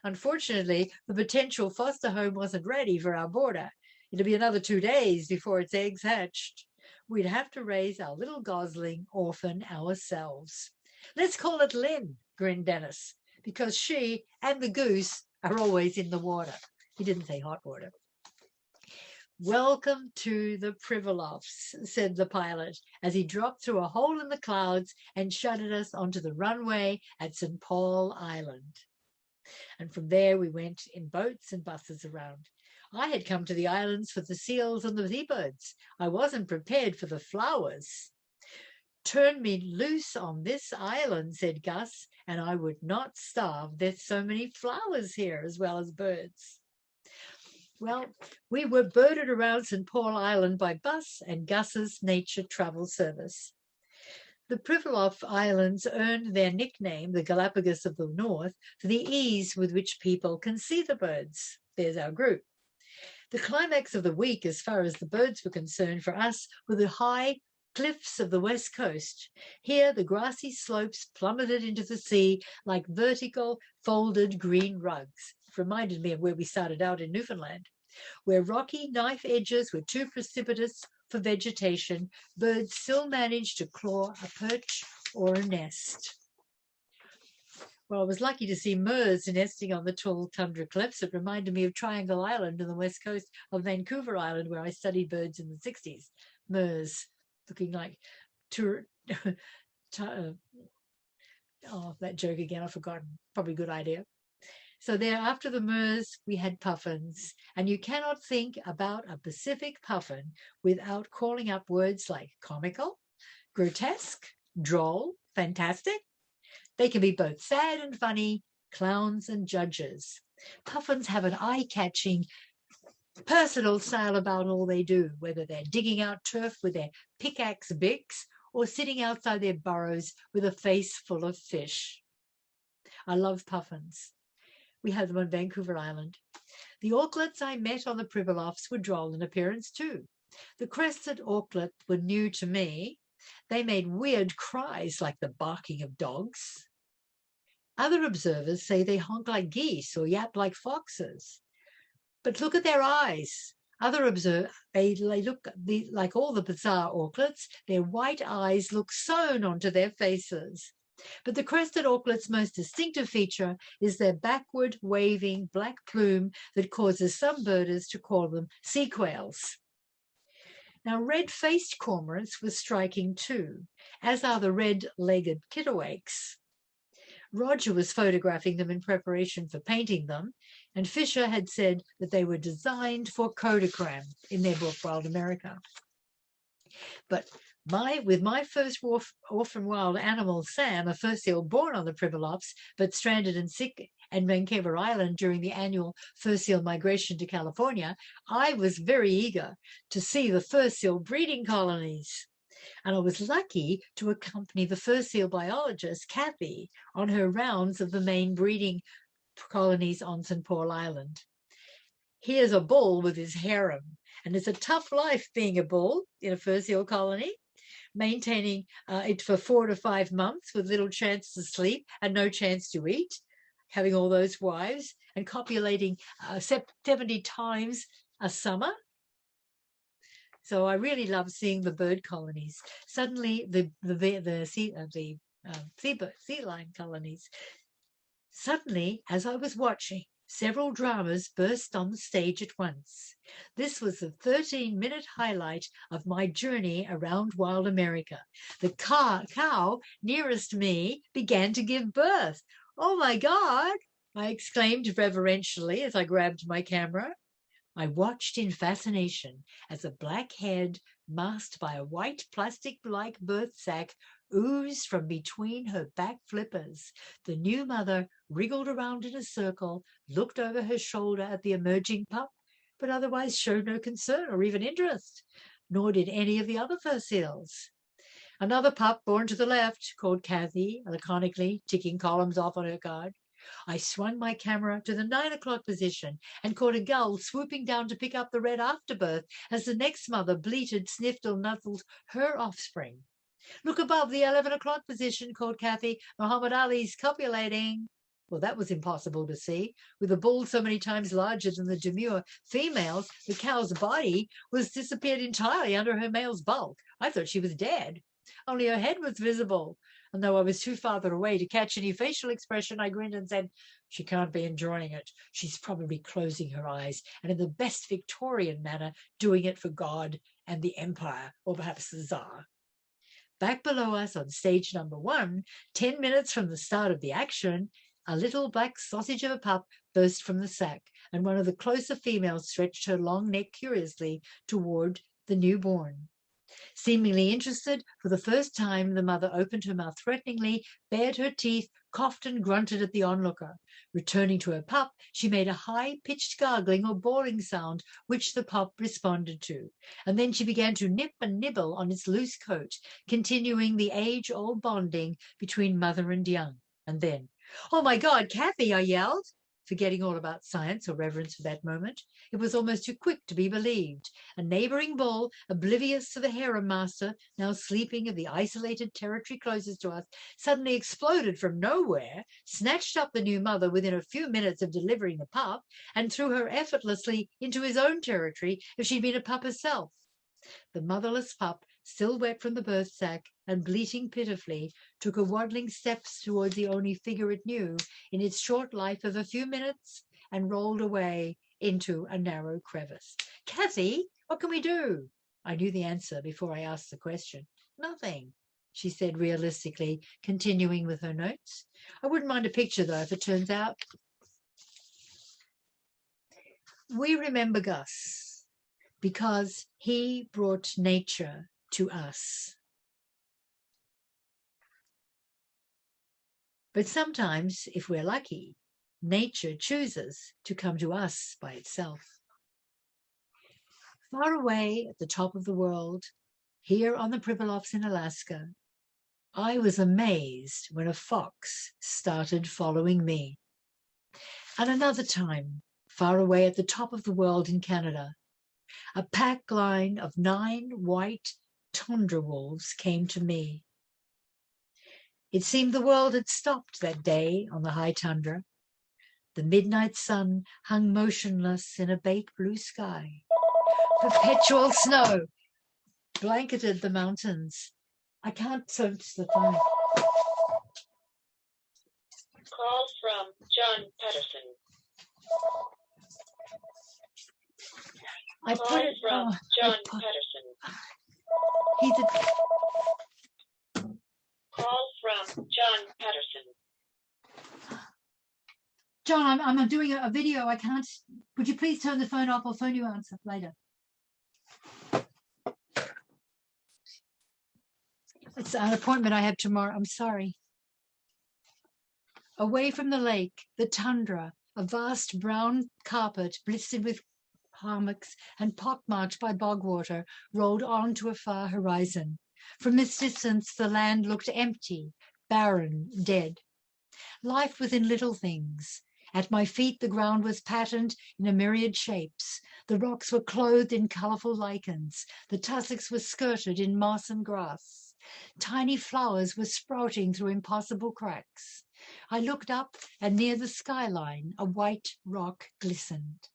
Unfortunately, the potential foster home wasn't ready for our border. It'll be another 2 days before its eggs hatched. We'd have to raise our little gosling orphan ourselves. Let's call it Lynn, grinned Dennis, because she and the goose are always in the water. He didn't say hot water. Welcome to the Pribilofs, said the pilot, as he dropped through a hole in the clouds and shuttled us onto the runway at St. Paul Island. And from there we went in boats and buses around. I had come to the islands for the seals and the seabirds. I wasn't prepared for the flowers. Turn me loose on this island, said Gus, and I would not starve. There's so many flowers here as well as birds. Well, we were birded around St. Paul Island by bus and Gus's nature travel service. The Pribilof Islands earned their nickname, the Galapagos of the North, for the ease with which people can see the birds. There's our group. The climax of the week, as far as the birds were concerned for us, were the high cliffs of the west coast. Here, the grassy slopes plummeted into the sea like vertical, folded green rugs. It reminded me of where we started out in Newfoundland, where rocky knife edges were too precipitous for vegetation. Birds still managed to claw a perch or a nest. Well, I was lucky to see murres nesting on the tall tundra cliffs. It reminded me of Triangle Island on the west coast of Vancouver Island, where I studied birds in the 60s. Murres, looking like that joke again, I've forgotten. Probably a good idea. So there, after the Moors, we had Puffins, and you cannot think about a Pacific Puffin without calling up words like comical, grotesque, droll, fantastic. They can be both sad and funny, clowns and judges. Puffins have an eye-catching, personal style about all they do, whether they're digging out turf with their pickaxe beaks or sitting outside their burrows with a face full of fish. I love Puffins. We had them on Vancouver Island. The auklets I met on the Pribilofts were droll in appearance too. The crested auklet were new to me. They made weird cries like the barking of dogs. Other observers say they honk like geese or yap like foxes. But look at their eyes. Other observers, they look like all the bizarre auklets. Their white eyes look sewn onto their faces. But the crested auklet's most distinctive feature is their backward waving black plume that causes some birders to call them sea quails. Now, red-faced cormorants were striking too, as are the red-legged kittiwakes. Roger was photographing them in preparation for painting them, and Fisher had said that they were designed for Kodachrome in their book, Wild America. But with my first orphan wild animal, Sam, a fur seal born on the Pribilofts, but stranded and sick at Vancouver Island during the annual fur seal migration to California, I was very eager to see the fur seal breeding colonies. And I was lucky to accompany the fur seal biologist, Kathy, on her rounds of the main breeding colonies on St. Paul Island. Here's a bull with his harem, and it's a tough life being a bull in a fur seal colony, maintaining it for 4 to 5 months with little chance to sleep and no chance to eat, having all those wives and copulating 70 times a summer. So I really love seeing the bird colonies. Suddenly, the sea lion colonies. Suddenly, as I was watching, several dramas burst on the stage at once. This was the 13-minute highlight of my journey around wild America. The cow nearest me began to give birth. "Oh my God!" I exclaimed reverentially as I grabbed my camera. I watched in fascination as a black head masked by a white plastic-like birth sac oozed from between her back flippers. The new mother wriggled around in a circle, looked over her shoulder at the emerging pup, but otherwise showed no concern or even interest, nor did any of the other fur seals. Another pup born to the left, called Kathy, laconically, ticking columns off on her card. I swung my camera to the 9 o'clock position and caught a gull swooping down to pick up the red afterbirth as the next mother bleated, sniffed, or nuzzled her offspring. "Look above the 11 o'clock position," called Kathy. "Muhammad Ali's copulating." Well, that was impossible to see. With a bull so many times larger than the demure females, the cow's body was disappeared entirely under her male's bulk. I thought she was dead. Only her head was visible. And though I was too far away to catch any facial expression, I grinned and said, "She can't be enjoying it. She's probably closing her eyes and in the best Victorian manner doing it for God and the Empire, or perhaps the Tsar." Back below us on stage number 1, 10 minutes from the start of the action, a little black sausage of a pup burst from the sack, and one of the closer females stretched her long neck curiously toward the newborn. Seemingly interested, for the first time the mother opened her mouth threateningly, bared her teeth, coughed and grunted at the onlooker. Returning to her pup, she made a high-pitched gargling or bawling sound, which the pup responded to. And then she began to nip and nibble on its loose coat, continuing the age-old bonding between mother and young. And then, "Oh my God, Kathy," I yelled, forgetting all about science or reverence for that moment. It was almost too quick to be believed. A neighboring bull, oblivious to the harem master, now sleeping in the isolated territory closest to us, suddenly exploded from nowhere, snatched up the new mother within a few minutes of delivering the pup, and threw her effortlessly into his own territory as she'd been a pup herself. The motherless pup, still wet from the birth sack and bleating pitifully, took a waddling steps towards the only figure it knew in its short life of a few minutes and rolled away into a narrow crevice. "Kathy, what can we do?" I knew the answer before I asked the question. "Nothing," she said realistically, continuing with her notes. "I wouldn't mind a picture, though, if it turns out We remember Gus because he brought nature to us. But sometimes, if we're lucky, nature chooses to come to us by itself. Far away at the top of the world, here on the Pribilofs in Alaska, I was amazed when a fox started following me. And another time, far away at the top of the world in Canada, a pack line of 9 white tundra wolves came to me. It seemed the world had stopped that day on the high tundra. The midnight sun hung motionless in a baked blue sky. Perpetual snow blanketed the mountains. I can't search the phone. Call from John Patterson. I Call put it from oh, John Patterson. He's a, Call from John Patterson. John, I'm doing a video. I can't. Would you please turn the phone off? I'll phone you answer later. It's an appointment I have tomorrow. I'm sorry. Away from the lake, the tundra, a vast brown carpet blistered with hummocks and pockmarked by bog water, rolled on to a far horizon. From this distance, the land looked empty, barren, dead. Life was in little things. At my feet, the ground was patterned in a myriad shapes. The rocks were clothed in colorful lichens. The tussocks were skirted in moss and grass. Tiny flowers were sprouting through impossible cracks. I looked up, and near the skyline, a white rock glistened.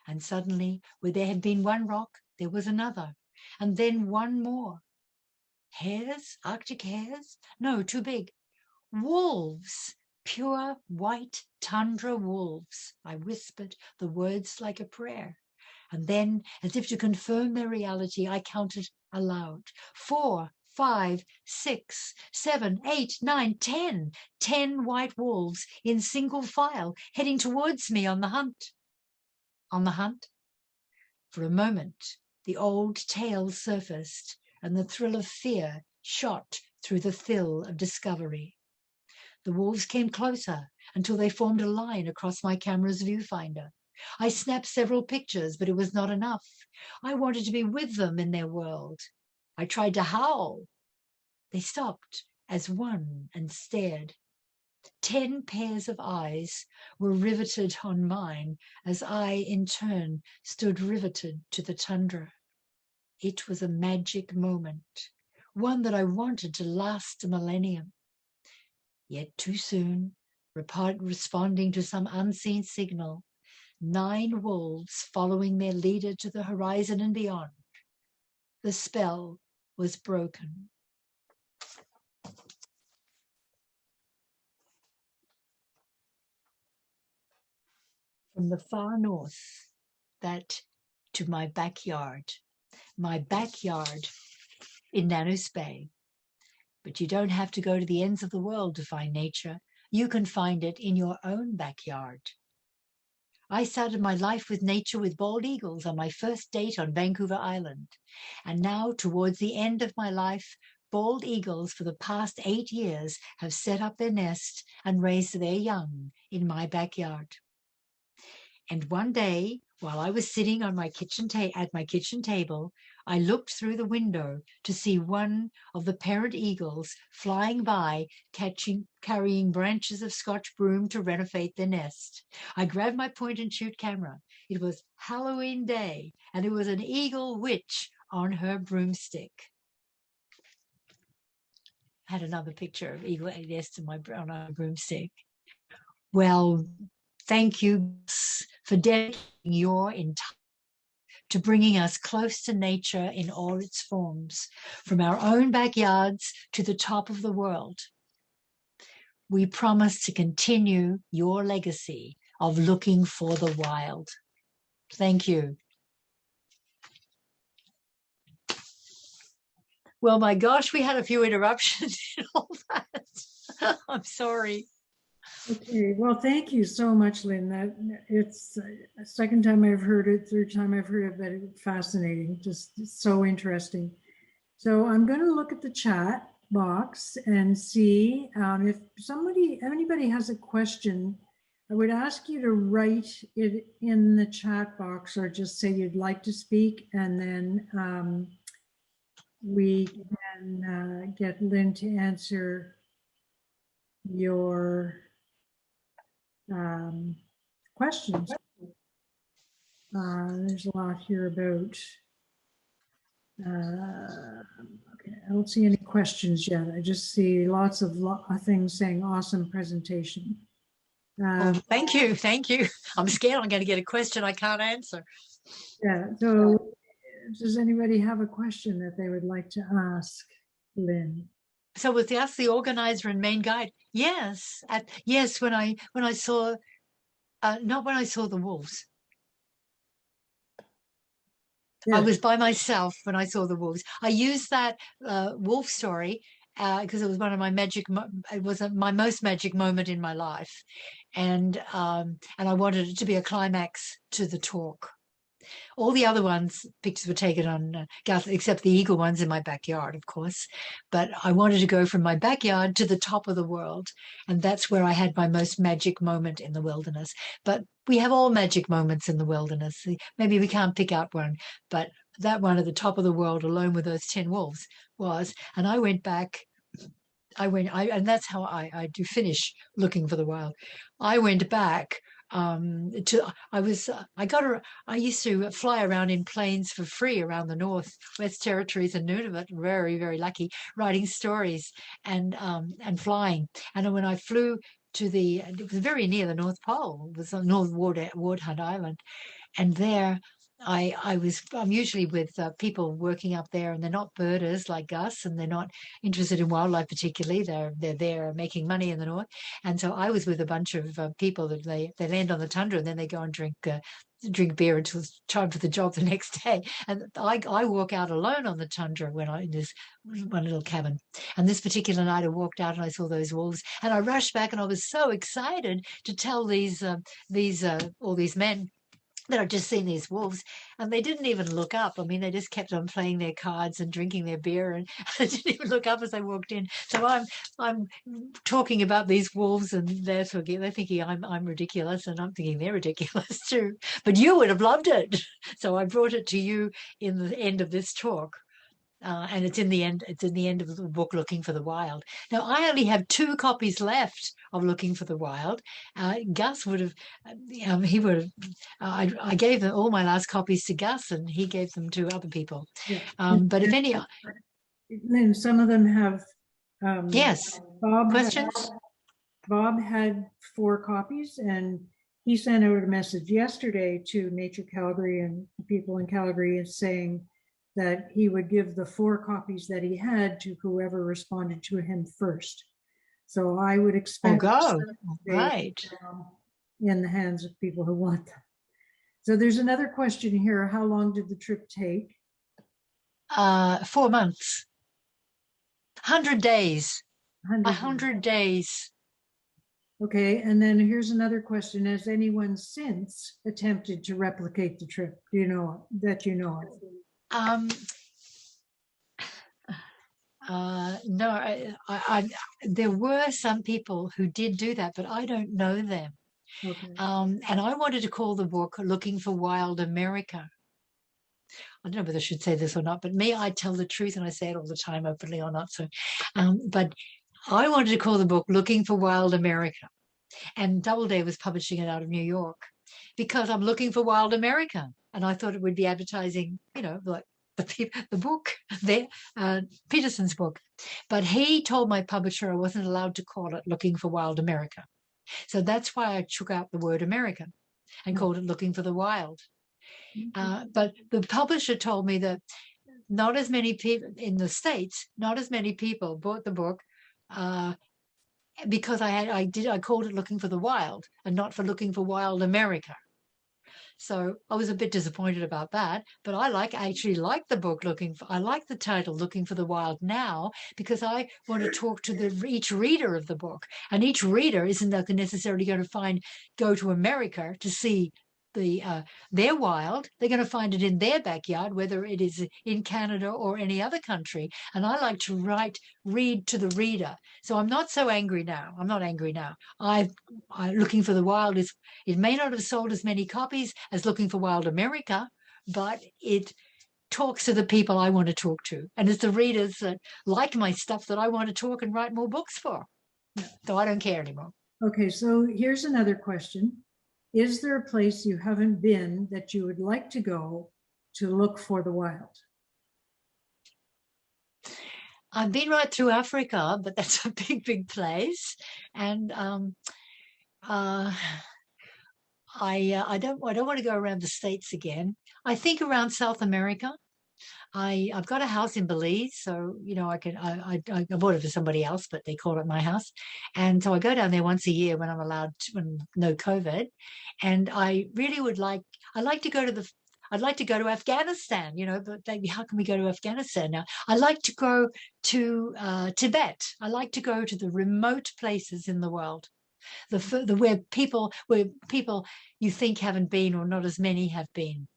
And suddenly, where there had been one rock, there was another, and then one more. Hares? Arctic hares? No, too big. Wolves! Pure white tundra wolves. I whispered the words like a prayer. And then, as if to confirm their reality, I counted aloud. 4, 5, 6, 7, 8, 9, 10. 10 white wolves in single file, heading towards me on the hunt. On the hunt? For a moment, the old tale surfaced, and the thrill of fear shot through the thrill of discovery. The wolves came closer until they formed a line across my camera's viewfinder. I snapped several pictures, but it was not enough. I wanted to be with them in their world. I tried to howl. They stopped as one and stared. 10 pairs of eyes were riveted on mine as I, in turn, stood riveted to the tundra. It was a magic moment, one that I wanted to last a millennium. Yet too soon, responding to some unseen signal, 9 wolves following their leader to the horizon and beyond. The spell was broken. From the far north, that to my backyard in Nanos Bay. But you don't have to go to the ends of the world to find nature. You can find it in your own backyard. I started my life with nature with bald eagles on my first date on Vancouver Island. And now, towards the end of my life, bald eagles for the past 8 years have set up their nest and raised their young in my backyard. And one day, while I was sitting on my at my kitchen table, I looked through the window to see one of the parent eagles flying by, carrying branches of Scotch broom to renovate their nest. I grabbed my point-and-shoot camera. It was Halloween day, and there was an eagle witch on her broomstick. I had another picture of eagle nest on a broomstick. Well, thank you for dedicating your entire to bringing us close to nature in all its forms, from our own backyards to the top of the world. We promise to continue your legacy of looking for the wild. Thank you. Well, my gosh, we had a few interruptions in all that. I'm sorry. Okay, well, thank you so much, Lynn. That it's a second time I've heard it, third time I've heard it, but it's fascinating, just so interesting. So I'm going to look at the chat box and see if anybody has a question. I would ask you to write it in the chat box or just say you'd like to speak, and then we can get Lynn to answer your questions. There's a lot here about, okay, I don't see any questions yet. I just see lots of things saying awesome presentation. Thank you. Thank you. I'm scared I'm going to get a question I can't answer. Yeah, so does anybody have a question that they would like to ask Lynn? So was Gus the organizer and main guide? Yes. Yes, when I saw, not when I saw the wolves. Yeah. I was by myself when I saw the wolves. I used that wolf story because it was one of my it was my most magic moment in my life. And I wanted it to be a climax to the talk. All the other ones, pictures were taken on except the eagle ones in my backyard, of course. But I wanted to go from my backyard to the top of the world. And that's where I had my most magic moment in the wilderness. But we have all magic moments in the wilderness. Maybe we can't pick out one, but that one at the top of the world alone with those 10 wolves was. And I went back. And that's how I do finish Looking for the Wild. I went back I used to fly around in planes for free around the Northwest Territories and Nunavut, very, very lucky, writing stories and flying. And when I flew it was very near the North Pole, it was on North Wardhunt Island. And there I'm usually with people working up there, and they're not birders like us, and they're not interested in wildlife particularly. They're there making money in the north. And so I was with a bunch of people that they land on the tundra, and then they go and drink beer until it's time for the job the next day. And I walk out alone on the tundra in this one little cabin. And this particular night I walked out and I saw those wolves, and I rushed back, and I was so excited to tell all these men that I'd just seen these wolves, and they didn't even look up. I mean, they just kept on playing their cards and drinking their beer, and they didn't even look up as I walked in. So I'm talking about these wolves, and they're thinking I'm ridiculous, and I'm thinking they're ridiculous too. But you would have loved it, so I brought it to you in the end of this talk. And it's in the end of the book, Looking for the Wild. Now, I only have 2 copies left of Looking for the Wild. Gus would have, I gave all my last copies to Gus, and he gave them to other people. Yeah. But if any, Lynn, some of them have. Yes. Questions? Bob had 4 copies, and he sent out a message yesterday to Nature Calgary and people in Calgary saying that he would give the 4 copies that he had to whoever responded to him first. So I would expect right in the hands of people who want them. So there's another question here. How long did the trip take? 4 months. 100 days. 100 days. Okay, and then here's another question. Has anyone since attempted to replicate the trip? Do you know that you know of? No, there were some people who did do that, but I don't know them. Okay. And I wanted to call the book Looking for Wild America. I don't know whether I should say this or not, but I tell the truth, and I say it all the time, openly or not. So, but I wanted to call the book Looking for Wild America. And Doubleday was publishing it out of New York because I'm looking for Wild America. And I thought it would be advertising, like the book, Peterson's book. But he told my publisher I wasn't allowed to call it Looking for Wild America. So that's why I took out the word America and called it Looking for the Wild. But the publisher told me that not as many people in the States, not as many people bought the book because I called it Looking for the Wild and not for Looking for Wild America. So I was a bit disappointed about that, but I actually like the book I like the title Looking for the Wild Now, because I want to talk to each reader of the book, and each reader isn't necessarily going to go to America to see their wild. They're going to find it in their backyard, whether it is in Canada or any other country. And I like to read to the reader. So I'm not so angry now. I'm not angry now. Looking for the Wild it may not have sold as many copies as Looking for Wild America, but it talks to the people I want to talk to. And it's the readers that like my stuff that I want to talk and write more books for. So I don't care anymore. Okay, so here's another question. Is there a place you haven't been that you would like to go to look for the wild? I've been right through Africa, but that's a big, big place. And I don't want to go around the States again. I think around South America. I've got a house in Belize, so I bought it for somebody else, but they call it my house, and so I go down there once a year when I'm allowed to, when no COVID, and I really would like. I'd like to go to Afghanistan, but how can we go to Afghanistan now? I like to go to Tibet. I like to go to the remote places in the world, where people you think haven't been, or not as many have been.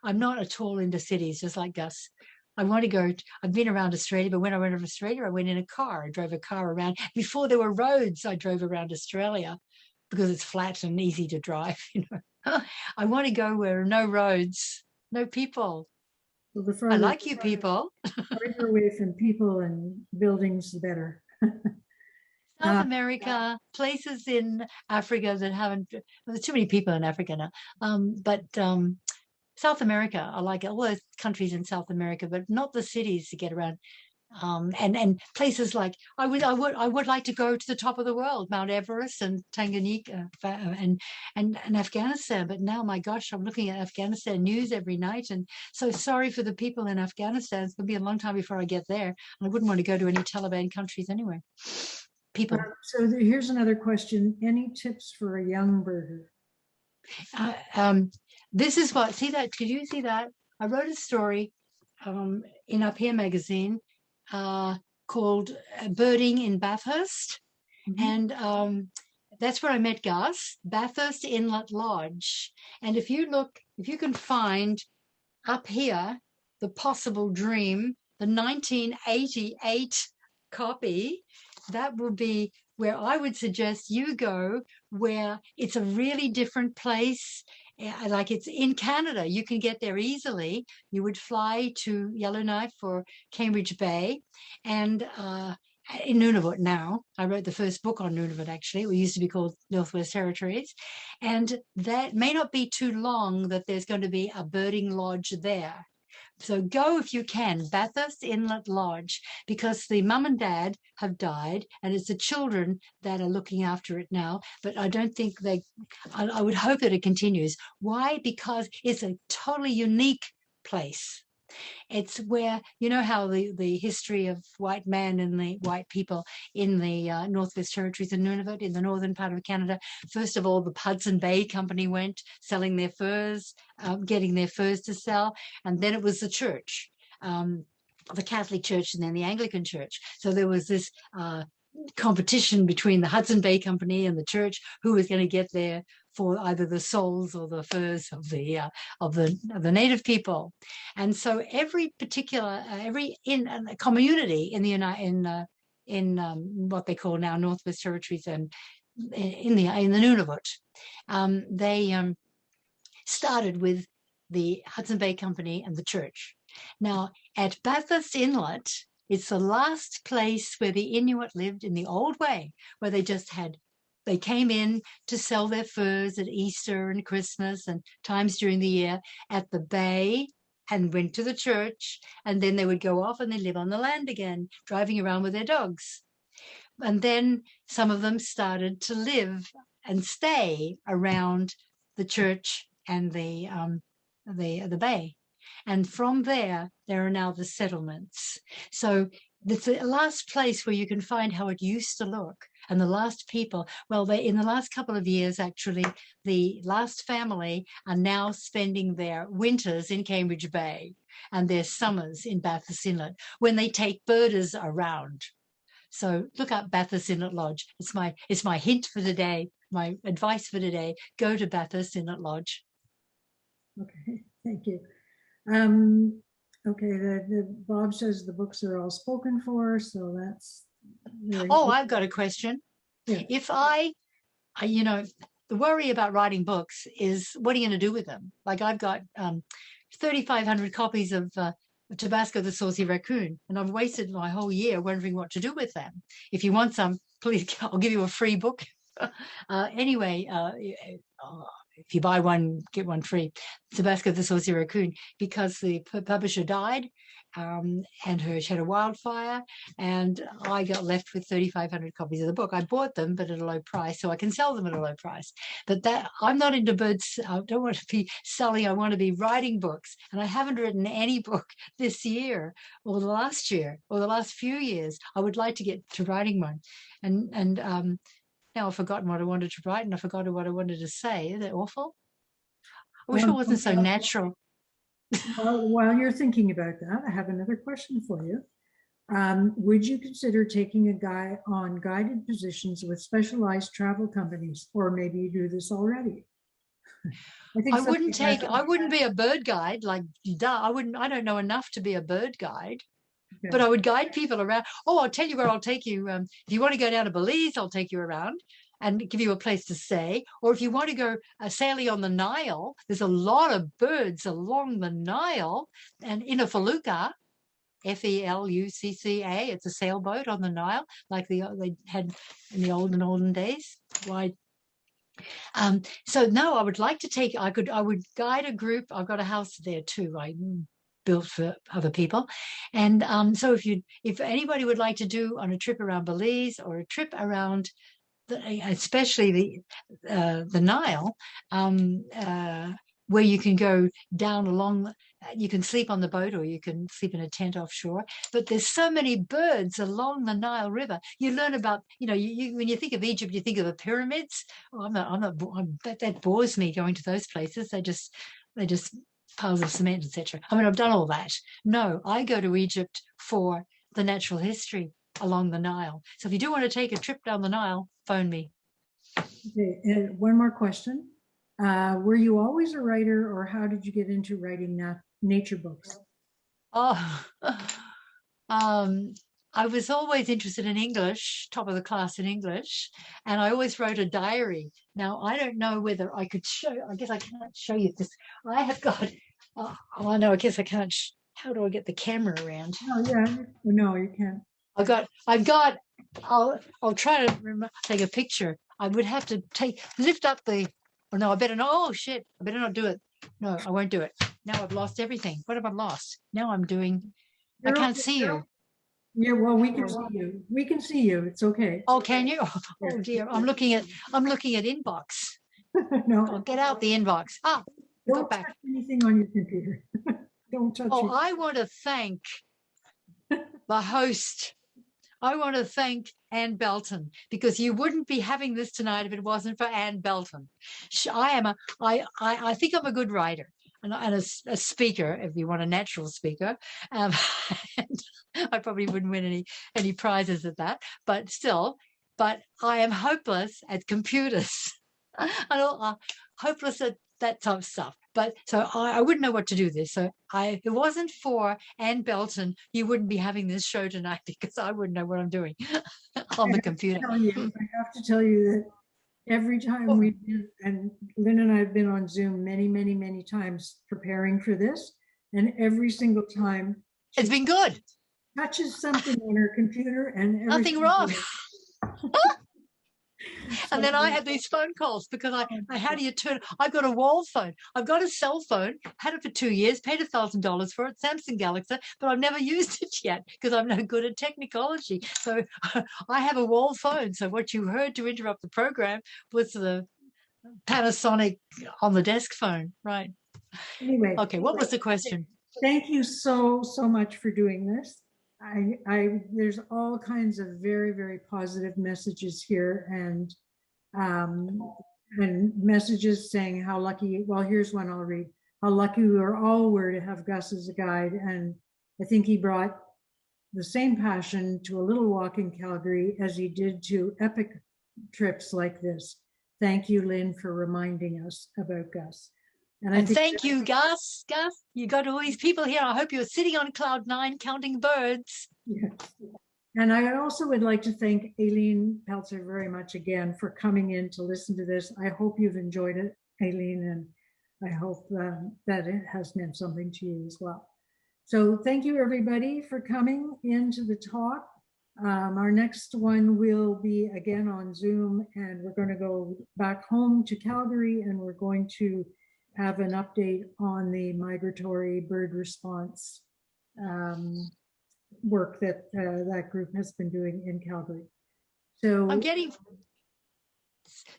I'm not at all into cities, just like Gus. I want to go. I've been around Australia, but when I went to Australia, I went in a car. I drove a car around. Before there were roads, I drove around Australia because it's flat and easy to drive. I want to go where there are no roads, no people. Well, I like you people. Farther away from people and buildings, the better. South America, places in Africa that haven't. There's too many people in Africa now, but South America, I like all those countries in South America, but not the cities to get around. And places like I would like to go to the top of the world, Mount Everest and Tanganyika and Afghanistan. But now, my gosh, I'm looking at Afghanistan news every night, and so sorry for the people in Afghanistan. It's going to be a long time before I get there. I wouldn't want to go to any Taliban countries anyway. People. So here's another question. Any tips for a young birder? This is what, see that, did you see that? I wrote a story in Up Here magazine called Birding in Bathurst. Mm-hmm. And that's where I met Gus, Bathurst Inlet Lodge. And if you can find up here, the possible dream, the 1988 copy, that will be where I would suggest you go, where it's a really different place. Like it's in Canada, you can get there easily. You would fly to Yellowknife or Cambridge Bay, and in Nunavut now. I wrote the first book on Nunavut, actually. It used to be called Northwest Territories. And that may not be too long that there's going to be a birding lodge there. So go if you can, Bathurst Inlet Lodge, because the mum and dad have died, and it's the children that are looking after it now. But I don't think I would hope that it continues. Why? Because it's a totally unique place. It's where, how the history of white man and the white people in the Northwest Territories and Nunavut, in the northern part of Canada. First of all, the Hudson Bay Company went selling their furs, getting their furs to sell. And then it was the church, the Catholic Church, and then the Anglican Church. So there was this competition between the Hudson Bay Company and the church, who was going to get there for either the souls or the furs of the native people. And so every community in what they call now Northwest Territories and in the Nunavut, they started with the Hudson Bay Company and the church. Now at Bathurst Inlet, it's the last place where the Inuit lived in the old way, where they came in to sell their furs at Easter and Christmas and times during the year at the bay, and went to the church, and then they would go off and they live on the land again, driving around with their dogs. And then some of them started to live and stay around the church and the bay. And from there are now the settlements. So it's the last place where you can find how it used to look. And the last people, well, in the last couple of years, actually, the last family are now spending their winters in Cambridge Bay and their summers in Bathurst Inlet when they take birders around. So look up Bathurst Inlet Lodge. It's my hint for today, my advice for today. Go to Bathurst Inlet Lodge. Okay, thank you. Okay, Bob says the books are all spoken for, so that's. I've got a question. Yeah. If the worry about writing books is what are you going to do with them? Like I've got 3,500 copies of Tabasco the Saucy Raccoon, and I've wasted my whole year wondering what to do with them. If you want some, please, I'll give you a free book. Anyway, if you buy one, get one free. Tabasco the Saucy Raccoon, because the publisher died, and she had a wildfire, and I got left with 3,500 copies of the book. I bought them, but at a low price, so I can sell them at a low price. But I'm not into birds. I don't want to be selling. I want to be writing books, and I haven't written any book this year or the last year or the last few years. I would like to get to writing one, and now I've forgotten what I wanted to write, and I forgot what I wanted to say. Is that awful? I wish it wasn't so natural. While you're thinking about that, I have another question for you. Would you consider taking a guy on guided positions with specialized travel companies, or maybe you do this already? I wouldn't be a bird guide. Like, I don't know enough to be a bird guide. Okay. But I would guide people around. I'll tell you where I'll take you. If you want to go down to Belize, I'll take you around and give you a place to stay. Or if you want to go sailing on the Nile, there's a lot of birds along the Nile. And in a felucca, Felucca, it's a sailboat on the Nile, like they had in the olden days. Why? So no, I would like to take. I would guide a group. I've got a house there too. I built for other people, and so if anybody would like to do on a trip around Belize or a trip around especially the Nile, where you can go down along, you can sleep on the boat or you can sleep in a tent offshore, but there's so many birds along the Nile River. You learn about, when you think of Egypt, you think of the pyramids. That bores me going to those places. They just piles of cement, etc. I've done all that. No, I go to Egypt for the natural history along the Nile. So if you do want to take a trip down the Nile, phone me. Okay, and one more question. Were you always a writer, or how did you get into writing nature books? I was always interested in English, top of the class in English, and I always wrote a diary. Now, I don't know whether I could show, I guess I can't show you this. I have got, I guess I can't, how do I get the camera around? Oh, yeah, no, you can't. I'll try to take a picture. I would have to lift up I better not, I better not do it. No, I won't do it. Now I've lost everything. What have I lost? Now I can't see you. Yeah, well, we can see you. We can see you. It's okay. Oh, can you? Oh dear. I'm looking at inbox. No. I'll get out the inbox. Don't touch anything on your computer. Don't touch it. I want to thank the host. I want to thank Ann Belton, because you wouldn't be having this tonight if it wasn't for Ann Belton. I think I'm a good writer and a speaker, if you want a natural speaker. And I probably wouldn't win any prizes at that, but still. But I am hopeless at computers. Hopeless at that type of stuff. But so I wouldn't know what to do with this. So if it wasn't for Ann Belton, you wouldn't be having this show tonight, because I wouldn't know what I'm doing on the computer. I have to tell you that every time and Lynn and I have been on Zoom many, many, many times preparing for this, and every single time it's been good. Touches something on her computer and nothing wrong. And then I had these phone calls because how do you turn? I've got a wall phone. I've got a cell phone, had it for 2 years, paid $1,000 for it, Samsung Galaxy, but I've never used it yet because I'm no good at technology. So I have a wall phone. So what you heard to interrupt the program was the Panasonic on the desk phone, right? Anyway. Okay, what was the question? Thank you so much for doing this. There's all kinds of very, very positive messages here, and messages saying how lucky. Well, here's one I'll read. How lucky we all were to have Gus as a guide, and I think he brought the same passion to a little walk in Calgary as he did to epic trips like this. Thank you, Lynn, for reminding us about Gus. And thank you, Gus. Gus, you got all these people here. I hope you're sitting on cloud 9 counting birds. Yes. And I also would like to thank Aileen Peltzer very much again for coming in to listen to this. I hope you've enjoyed it, Aileen, and I hope that it has meant something to you as well. So thank you, everybody, for coming into the talk. Our next one will be again on Zoom, and we're going to go back home to Calgary, and we're going to have an update on the migratory bird response work that that group has been doing in Calgary.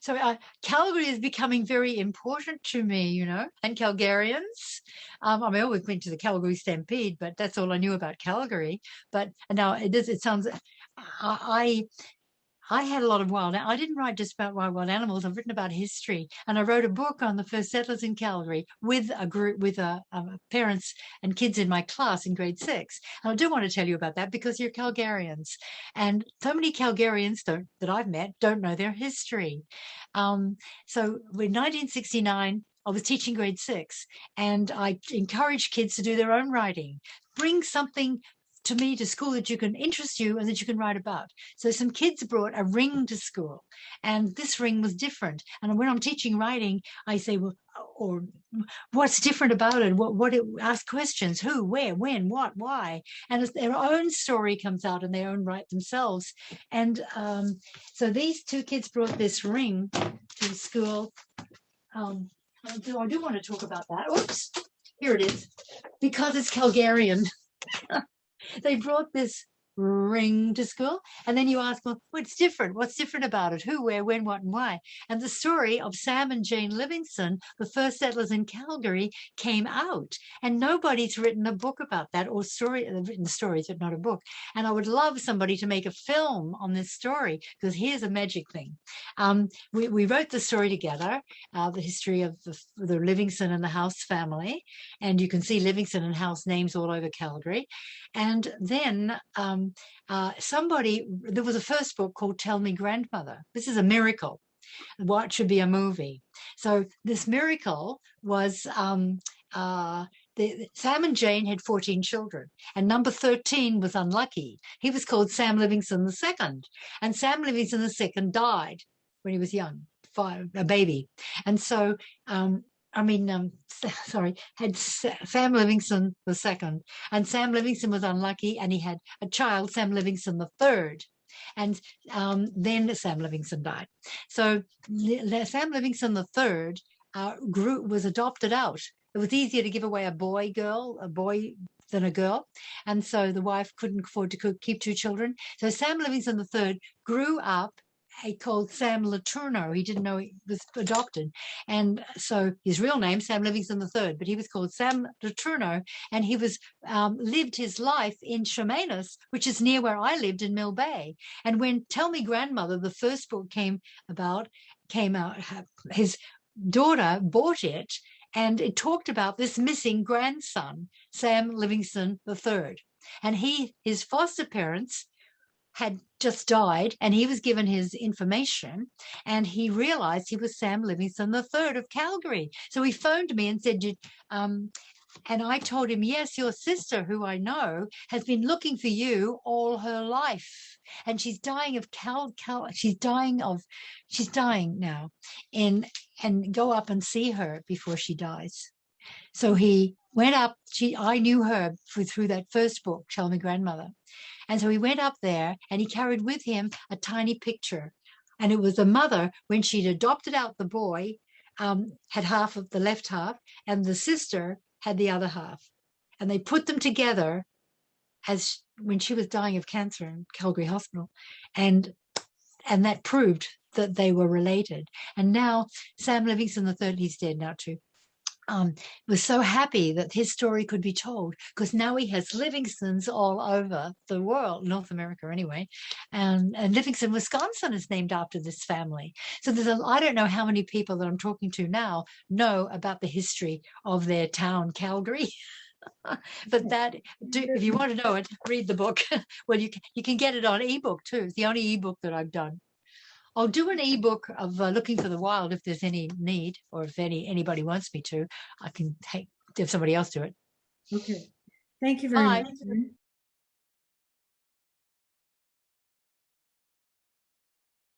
So Calgary is becoming very important to me, you know, and Calgarians. I mean, I always went to the Calgary Stampede, but that's all I knew about Calgary. But now it sounds, I had a lot of I didn't write just about wild animals. I've written about history, and I wrote a book on the first settlers in Calgary with a group, with parents and kids in my class in grade 6. And I do want to tell you about that because you're Calgarians, and so many Calgarians that I've met don't know their history. So in 1969, I was teaching grade 6, and I encouraged kids to do their own writing. Bring something to me to school that you can interest you and that you can write about. So some kids brought a ring to school, and this ring was different. And when I'm teaching writing, I say, well, or what's different about it? Ask questions: who, where, when, what, why, and their own story comes out and they own write themselves. And so these 2 kids brought this ring to school. I do want to talk about that. Oops, here it is, because it's Calgarian. They brought this ring to school, and then you ask, well, what's different? What's different about it? Who, where, when, what, and why? And the story of Sam and Jane Livingston, the first settlers in Calgary, came out, and nobody's written a book about that, or they've written stories, but not a book. And I would love somebody to make a film on this story, because here's a magic thing. We wrote the story together, the history of the Livingston and the House family, and you can see Livingston and House names all over Calgary. And then there was a first book called Tell Me Grandmother. This is a miracle. What should be a movie? So this miracle was Sam and Jane had 14 children, and number 13 was unlucky. He was called Sam Livingston II, and Sam Livingston II died when he was young, a baby. And so had Sam Livingston II, and Sam Livingston was unlucky, and he had a child, Sam Livingston III, and then Sam Livingston died. So Sam Livingston III was adopted out. It was easier to give away a boy than a girl, and so the wife couldn't afford to keep 2 children. So Sam Livingston III grew up. He called Sam Letourneau. He didn't know he was adopted. And so his real name, Sam Livingston III, but he was called Sam Letourneau, and he was lived his life in Chemainus, which is near where I lived in Mill Bay. And when Tell Me Grandmother, the first book came out, his daughter bought it, and it talked about this missing grandson, Sam Livingston III. And his foster parents had just died, and he was given his information, and he realized he was Sam Livingston III of Calgary. So he phoned me and said, and I told him, yes, your sister, who I know, has been looking for you all her life, and she's dying of she's dying now, and go up and see her before she dies. So he went up. I knew her through that first book, Tell Me Grandmother. And so he went up there, and he carried with him a tiny picture. And it was the mother, when she'd adopted out the boy, had half of the left half, and the sister had the other half. And they put them together when she was dying of cancer in Calgary Hospital. And that proved that they were related. And now Sam Livingston III, he's dead now too. was so happy that his story could be told, because now he has Livingstons all over the world, North America anyway, and Livingston, Wisconsin is named after this family. So I don't know how many people that I'm talking to now know about the history of their town, Calgary. But if you want to know it, read the book. Well, you can get it on ebook too. It's the only ebook that I've done. I'll do an ebook of Looking for the Wild if there's any need, or if anybody wants me to. I can have somebody else do it. Okay. Thank you very Bye. much.